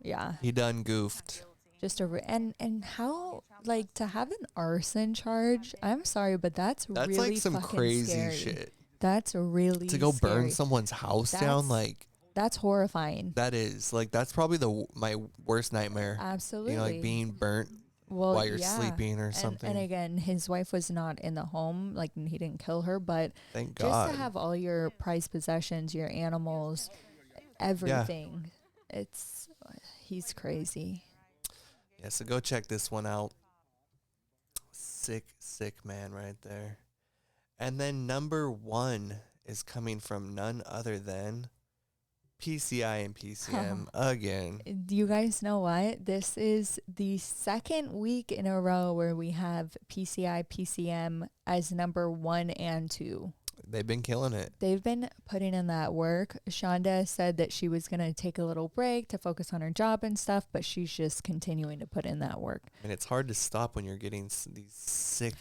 Yeah. He done goofed. Just and how, like, to have an arson charge, I'm sorry, but that's really like some fucking crazy scary. shit. That's really to go scary. burn someone's house down, like, that's horrifying. that is like, that's probably my worst nightmare. Absolutely. You know, like being burnt while you're sleeping or something. And again, his wife was not in the home, like, he didn't kill her, but thank just God. to have all your prized possessions, your animals, everything, he's crazy. Yeah, so go check this one out. Sick man right there. And then number 1 is coming from none other than PCI and PCM again. Do you guys know what? This is the second week in a row where we have PCI, PCM as number 1 and 2. They've been killing it. They've been putting in that work. Shonda said that she was going to take a little break to focus on her job and stuff, but she's just continuing to put in that work. And it's hard to stop when you're getting these sick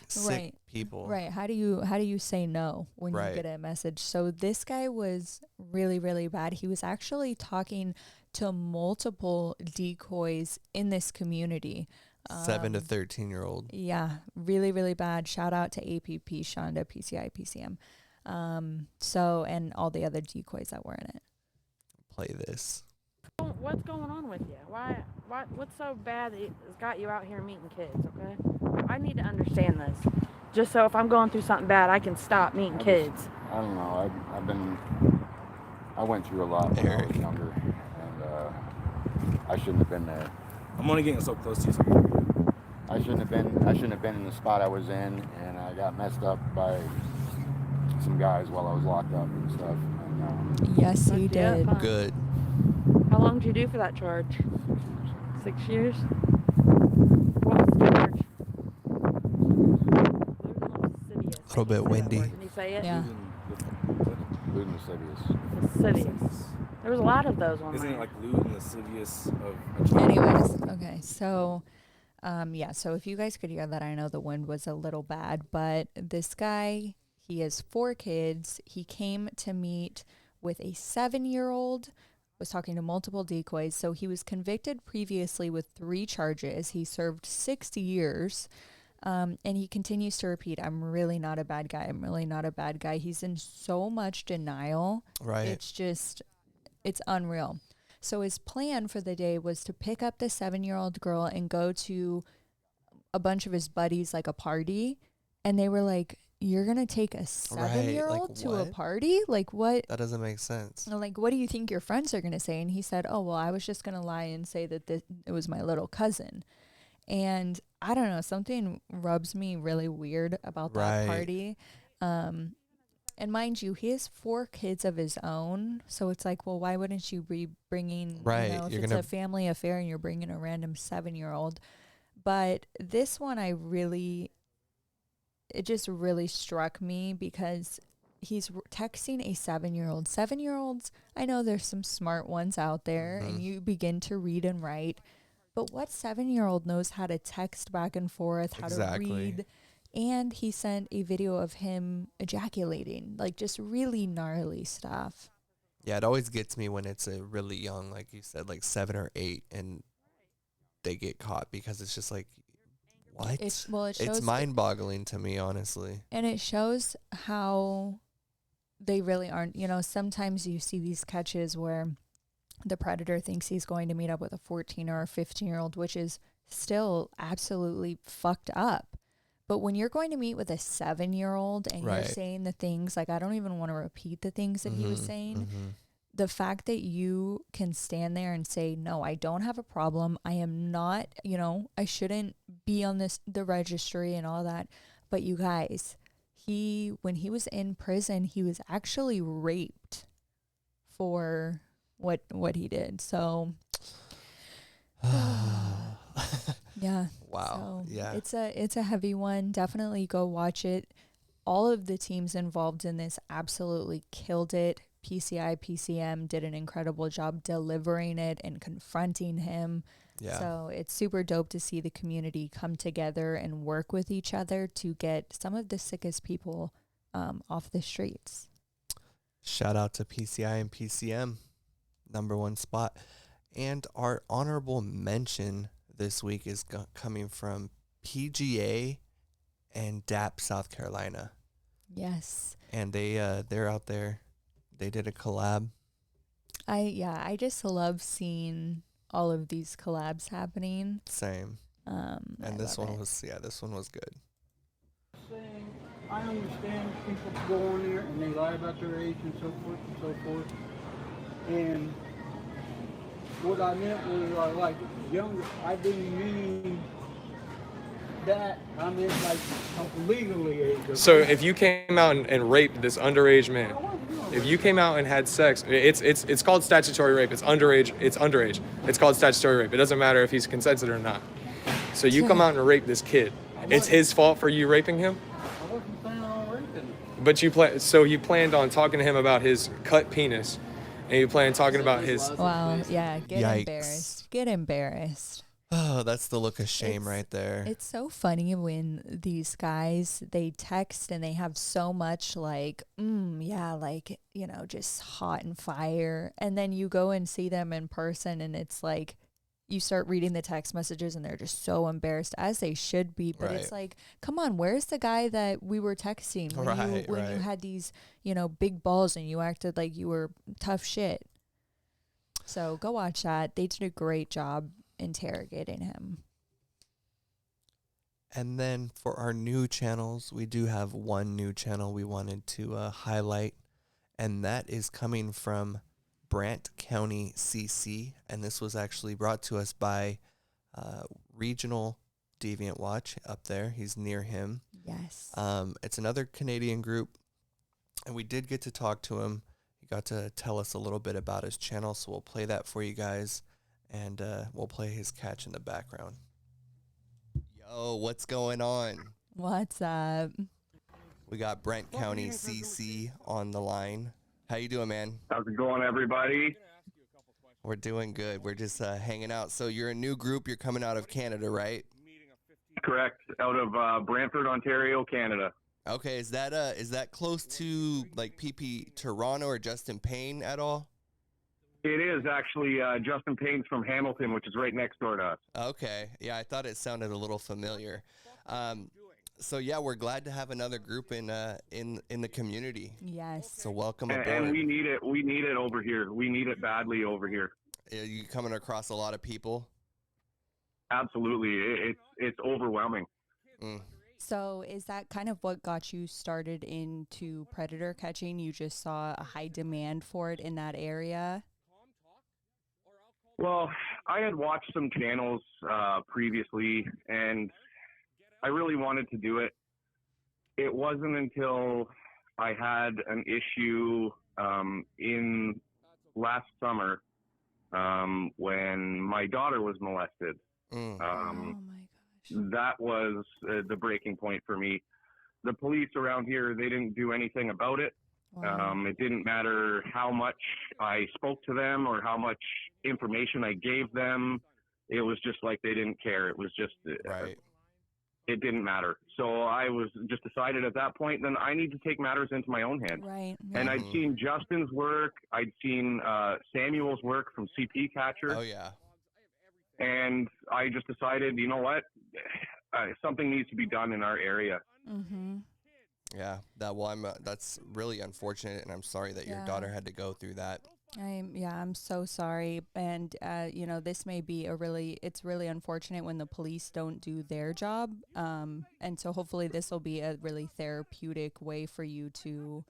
people. Right. How do you say no when you get a message? So this guy was really, really bad. He was actually talking to multiple decoys in this community. 7 to 13-year-old. Yeah, really, really bad. Shout out to APP, Shonda, PCI, PCM. So, and all the other decoys that were in it. Play this. What's going on with you? What's so bad that it's got you out here meeting kids, okay? I need to understand this. Just so if I'm going through something bad, I can stop meeting kids. I don't know. I went through a lot when I was younger, and I shouldn't have been there. I'm only getting so close to you. I shouldn't have been in the spot I was in, and I got messed up by some guys while I was locked up and stuff. And, yes, you did. Good. How long did you do for that charge? 6 years? What was the charge? A little bit windy. Can you say it? Yeah. looting lascivious. Lascivious. There was a lot of those on Isn't there. it like lewd and lascivious of a child? Anyways, okay, so yeah, so if you guys could hear that, I know the wind was a little bad, but this guy, he has 4 kids. He came to meet with a 7-year-old, was talking to multiple decoys. So he was convicted previously with 3 charges. He served 60 years. And he continues to repeat, I'm really not a bad guy. I'm really not a bad guy. He's in so much denial. Right. It's just, it's unreal. So his plan for the day was to pick up the 7-year-old girl and go to a bunch of his buddies, like a party. And they were like, you're going to take a 7-year-old to a party? Like, what? That doesn't make sense. Like, what do you think your friends are going to say? And he said, oh, well, I was just going to lie and say that it was my little cousin. And I don't know, something rubs me really weird about that party. And mind you, he has 4 kids of his own. So it's like, well, why wouldn't you be bringing, right. you know, if it's a family affair and you're bringing a random 7-year-old. But this one, it just really struck me because he's texting a 7-year-old. 7-year-olds, I know there's some smart ones out there, and you begin to read and write. But what 7-year-old knows how to text back and forth, how to read? And he sent a video of him ejaculating, like just really gnarly stuff. Yeah, it always gets me when it's a really young, like you said, like 7 or 8, and they get caught because it's just like, what? It's mind-boggling to me, honestly. And it shows how they really aren't. You know, sometimes you see these catches where the predator thinks he's going to meet up with a 14 or a 15-year-old, which is still absolutely fucked up. But when you're going to meet with a 7-year-old and you're saying the things, like, I don't even want to repeat the things that he was saying. The fact that you can stand there and say, no, I don't have a problem. I am not, you know, I shouldn't be on the registry and all that. But you guys, when he was in prison, he was actually raped for what he did. So yeah. Wow. So yeah. It's a heavy one. Definitely go watch it. All of the teams involved in this absolutely killed it. PCI, PCM did an incredible job delivering it and confronting him. Yeah. So it's super dope to see the community come together and work with each other to get some of the sickest people off the streets. Shout out to PCI and PCM. #1 spot. And our honorable mention this week is coming from PGA and DAP, South Carolina. Yes. And they're out there. They did a collab. I just love seeing all of these collabs happening. Same. And this one was good. I understand people go on there and they lie about their age and so forth and so forth. And what I meant was like younger. I didn't mean that. I meant like legally age. So if you came out and raped this underage man, if you came out and had sex, it's called statutory rape. It's underage. It's called statutory rape. It doesn't matter if he's consented or not. So you come out and rape this kid. It's his fault for you raping him? I wasn't planning on raping him. But you planned on talking to him about his cut penis, and you planned talking about his. Wow, yeah, Yikes. Get embarrassed. Oh, that's the look of shame right there. It's so funny when these guys, they text and they have so much like, like, you know, just hot and fire. And then you go and see them in person and it's like you start reading the text messages and they're just so embarrassed, as they should be. But it's like, come on, where's the guy that we were texting when you had these, you know, big balls and you acted like you were tough shit? So go watch that. They did a great job interrogating him. And then for our new channels, we do have one new channel we wanted to highlight, and that is coming from BRANT County CC, and this was actually brought to us by Regional Deviant Watch up there. He's near him. Yes. It's another Canadian group, and we did get to talk to him. He got to tell us a little bit about his channel, so we'll play that for you guys, and we'll play his catch in the background. Yo, what's going on? What's up? We got BRANT County CC on the line. How you doing, man? How's it going, everybody? We're doing good. We're just hanging out. So you're a new group. You're coming out of Canada, right? Correct. Out of Brantford, Ontario, Canada. Okay. Is that close to like PP Toronto or Justin Payne at all? It is actually Justin Payne's from Hamilton, which is right next door to us. Okay. Yeah, I thought it sounded a little familiar. So yeah, we're glad to have another group in the community. Yes. So welcome aboard. And we need it. We need it over here. We need it badly over here. Are you coming across a lot of people? Absolutely. It's overwhelming. So is that kind of what got you started into predator catching? You just saw a high demand for it in that area? Well, I had watched some channels previously, and I really wanted to do it. It wasn't until I had an issue in last summer when my daughter was molested. Oh my gosh. That was the breaking point for me. The police around here, they didn't do anything about it. Wow. It didn't matter how much I spoke to them or how much information I gave them. It was just like they didn't care. It was just, it didn't matter. So I was just decided at that point, then I need to take matters into my own hands. Right. And I'd seen Justin's work. I'd seen Samuel's work from CP Catcher. Oh, yeah. And I just decided, you know what? Something needs to be done in our area. Mm-hmm. Yeah, that's really unfortunate, and I'm sorry that your daughter had to go through that. I'm so sorry. And, you know, this may be it's really unfortunate when the police don't do their job. And so hopefully this will be a really therapeutic way for you to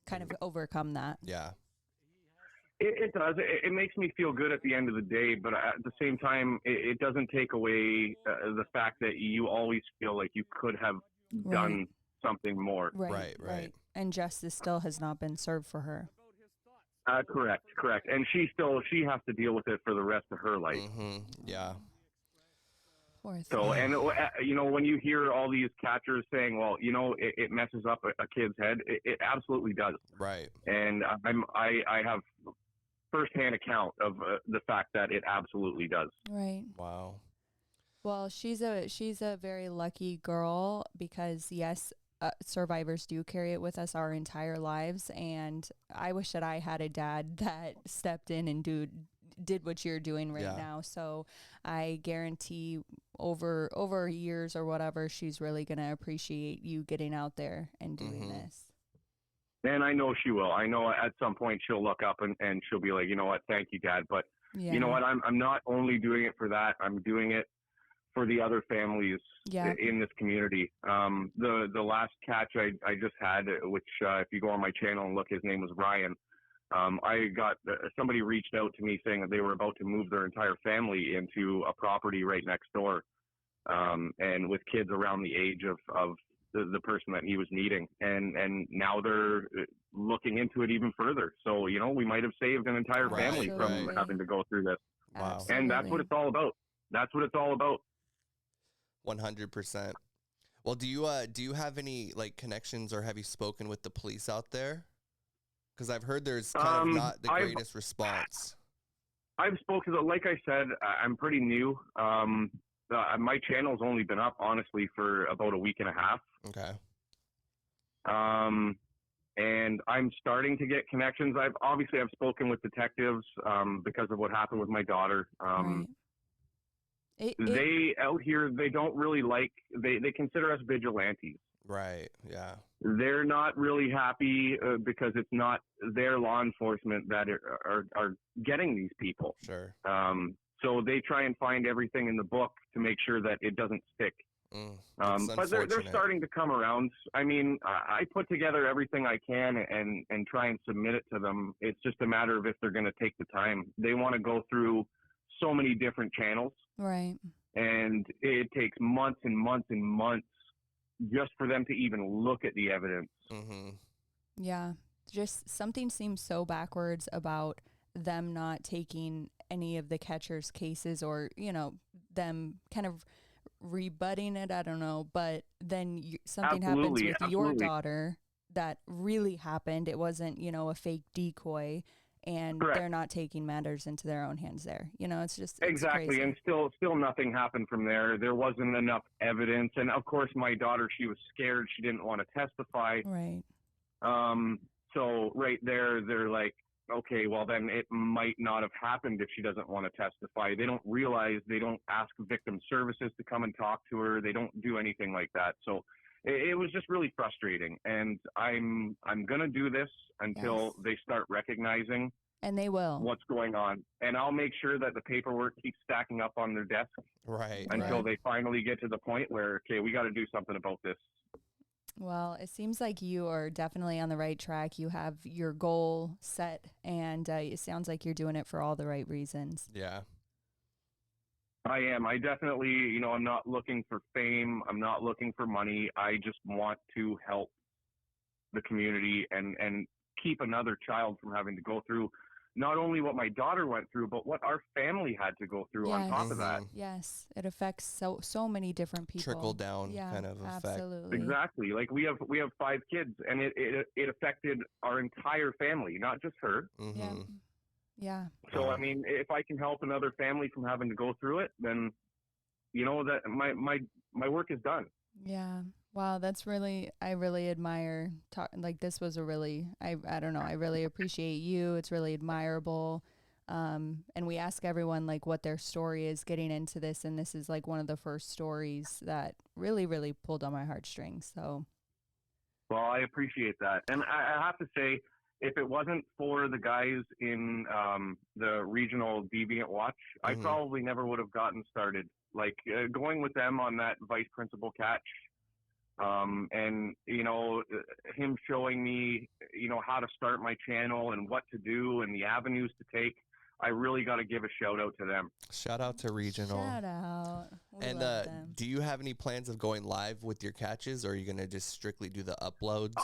kind of overcome that. Yeah. It does. It makes me feel good at the end of the day, but at the same time, it doesn't take away the fact that you always feel like you could have done something more. Right. And justice still has not been served for her. Correct. And she has to deal with it for the rest of her life. Mm-hmm. Yeah. So, and you know, when you hear all these catchers saying, well, you know, it messes up a kid's head, it absolutely does. Right. And I have firsthand account of the fact that it absolutely does. Right. Wow. Well, she's a very lucky girl because yes, survivors do carry it with us our entire lives, and I wish that I had a dad that stepped in and did what you're doing right now. So I guarantee over years or whatever, she's really gonna appreciate you getting out there and doing this. And I know she will. I know at some point she'll look up and she'll be like, you know what, thank you, Dad. But you know what, I'm not only doing it for that. I'm doing it for the other families in this community. The last catch I just had, which if you go on my channel and look, his name was Ryan. I got somebody reached out to me saying that they were about to move their entire family into a property right next door, and with kids around the age of the person that he was needing, and now they're looking into it even further. So you know, we might have saved an entire family from having to go through this. Wow. And that's what it's all about. That's what it's all about. 100%. Well, do you have any like connections, or have you spoken with the police out there? Because I've heard there's kind of not the greatest response. I've spoken to, like I said, I'm pretty new. My channel's only been up, honestly, for about a week and a half. Okay. And I'm starting to get connections. I've spoken with detectives because of what happened with my daughter. They out here, they don't really they consider us vigilantes. Right. Yeah. They're not really happy because it's not their law enforcement that are getting these people. Sure. So they try and find everything in the book to make sure that it doesn't stick. But they're starting to come around. I mean, I put together everything I can and try and submit it to them. It's just a matter of if they're going to take the time. They want to go through so many different channels. Right. And it takes months and months and months just for them to even look at the evidence. Yeah. Just something seems so backwards about them not taking any of the catcher's cases, or, you know, them kind of rebutting it. I don't know. But then something happens with your daughter that really happened. It wasn't, you know, a fake decoy. And they're not taking matters into their own hands there. You know, it's just exactly. crazy. And still nothing happened from there. There wasn't enough evidence. And of course, my daughter, she was scared. She didn't want to testify. Right. So right there, they're like, okay, well then it might not have happened if she doesn't want to testify. They don't realize, they don't ask victim services to come and talk to her. They don't do anything like that. So it was just really frustrating, and I'm gonna do this until they start recognizing, and they will, what's going on, and I'll make sure that the paperwork keeps stacking up on their desk, until they finally get to the point where, okay, we got to do something about this. Well, it seems like you are definitely on the right track. You have your goal set, and it sounds like you're doing it for all the right reasons. Yeah. I am. I definitely, you know, I'm not looking for fame. I'm not looking for money. I just want to help the community and keep another child from having to go through not only what my daughter went through, but what our family had to go through on top of that. Yes, it affects so many different people. Trickle down kind of effect. Absolutely. Exactly. Like we have 5 kids, and it affected our entire family, not just her. Yeah. So I mean, if I can help another family from having to go through it, then you know that my work is done. Yeah. Wow, that's really, I really admire like this was a really, I don't know, I really appreciate you. It's really admirable. And we ask everyone like what their story is getting into this, and this is like one of the first stories that really, really pulled on my heartstrings. So well, I appreciate that. And I have to say, if it wasn't for the guys in the regional Deviant Watch, I probably never would have gotten started. Like going with them on that vice principal catch, and you know, him showing me, you know, how to start my channel and what to do and the avenues to take. I really got to give a shout out to them. Shout out to regional. Shout out. And do you have any plans of going live with your catches, or are you gonna just strictly do the uploads?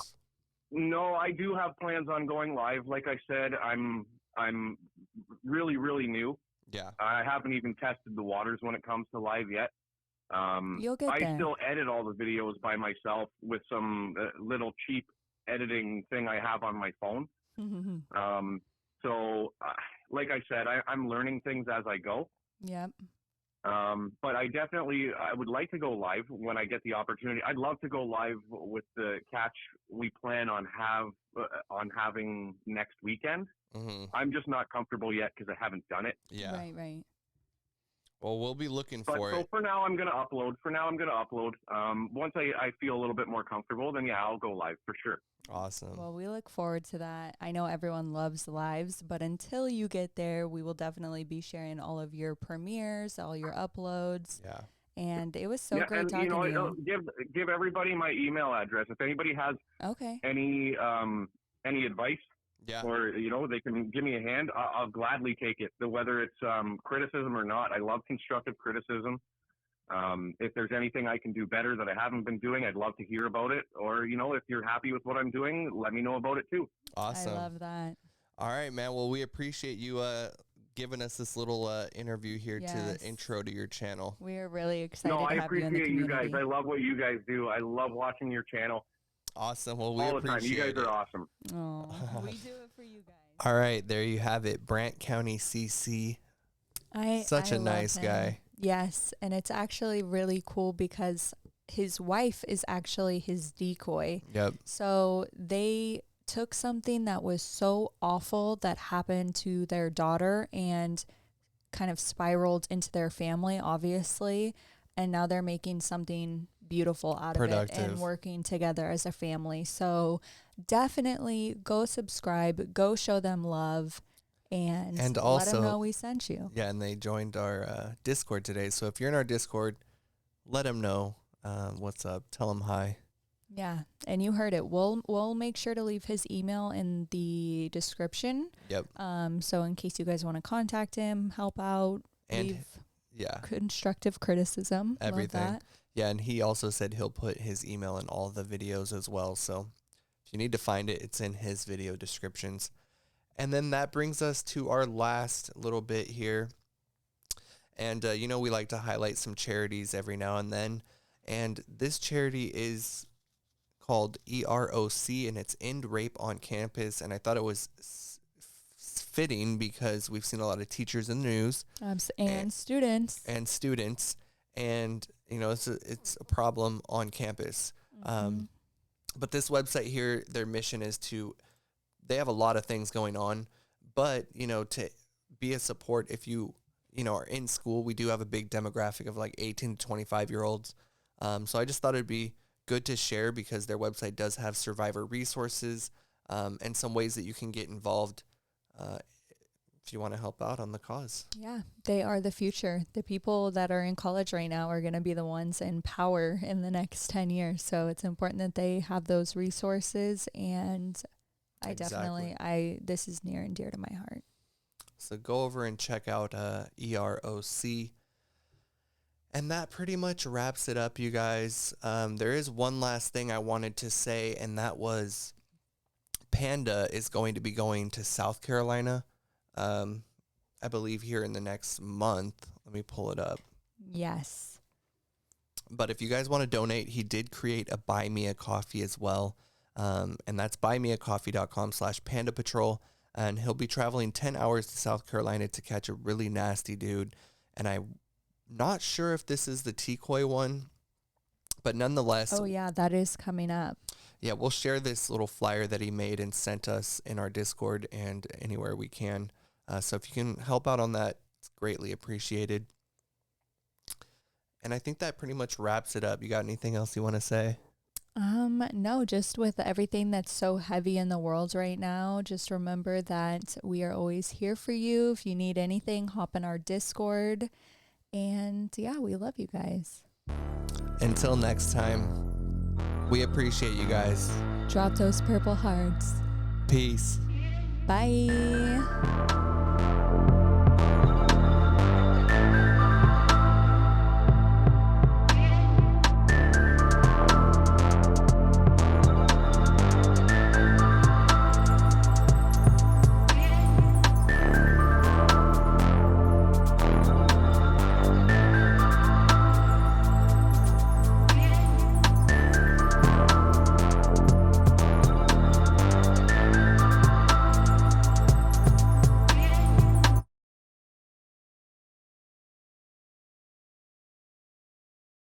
No, I do have plans on going live. Like I said, I'm really, really new. Yeah. I haven't even tested the waters when it comes to live yet. You'll get there. I still edit all the videos by myself with some little cheap editing thing I have on my phone. So, like I said, I'm learning things as I go. Yep. But I would like to go live when I get the opportunity. I'd love to go live with the catch we plan on having next weekend. I'm just not comfortable yet because I haven't done it. Yeah. Right. Well, we'll be looking for it. So for now, I'm going to upload. Once I feel a little bit more comfortable, then yeah, I'll go live for sure. Awesome. Well, we look forward to that. I know everyone loves lives, but until you get there, we will definitely be sharing all of your premieres, all your uploads. Yeah. And it was so great talking to you. Give everybody my email address. If anybody has any advice, or you know, they can give me a hand. I'll gladly take it. Whether it's criticism or not, I love constructive criticism. If there's anything I can do better that I haven't been doing, I'd love to hear about it. Or, you know, if you're happy with what I'm doing, let me know about it too. Awesome. I love that. All right, man. Well, we appreciate you giving us this little interview here to the intro to your channel. We are really excited to have you in the appreciate community. you guys. I love what you guys do. I love watching your channel. Awesome. Well, we all the appreciate time. You guys it. are awesome. Oh, we do it for you guys. All right, there you have it. Brant County CC. Such a nice guy. Yes, and it's actually really cool because his wife is actually his decoy. Yep. So they took something that was so awful that happened to their daughter and kind of spiraled into their family, obviously, and now they're making something beautiful out of it and working together as a family. So definitely go subscribe, go show them love, and also let them know we sent you. Yeah, and they joined our Discord today. So if you're in our Discord, let them know what's up. Tell them hi. Yeah, and you heard it. We'll make sure to leave his email in the description. Yep. So in case you guys want to contact him, help out, and leave constructive criticism. Everything. Love that. Yeah, and he also said he'll put his email in all the videos as well. So if you need to find it, it's in his video descriptions. And then that brings us to our last little bit here. And, we like to highlight some charities every now and then. And this charity is called EROC, and it's End Rape on Campus. And I thought it was fitting because we've seen a lot of teachers in the news. And students. And students. And, it's a problem on campus. Mm-hmm. But this website here, their mission is they have a lot of things going on, but, to be a support if you, are in school. We do have a big demographic of like 18 to 25-year-olds. So I just thought it'd be good to share because their website does have survivor resources and some ways that you can get involved if you want to help out on the cause. Yeah, they are the future. The people that are in college right now are going to be the ones in power in the next 10 years. So it's important that they have those resources, and this is near and dear to my heart. So go over and check out EROC. And that pretty much wraps it up, you guys. There is one last thing I wanted to say, and that was PANDA is going to be going to South Carolina, I believe here in the next month. Let me pull it up. Yes. But if you guys want to donate, he did create a Buy Me a Coffee as well. And that's buymeacoffee.com/Panda Patrol. And he'll be traveling 10 hours to South Carolina to catch a really nasty dude. And I'm not sure if this is the Decoy one, but nonetheless. Oh, yeah, that is coming up. Yeah, we'll share this little flyer that he made and sent us in our Discord and anywhere we can. So if you can help out on that, it's greatly appreciated. And I think that pretty much wraps it up. You got anything else you want to say? No, just with everything that's so heavy in the world right now, just remember that we are always here for you. If you need anything, hop in our Discord. And yeah, we love you guys. Until next time, we appreciate you guys. Drop those purple hearts. Peace. Bye.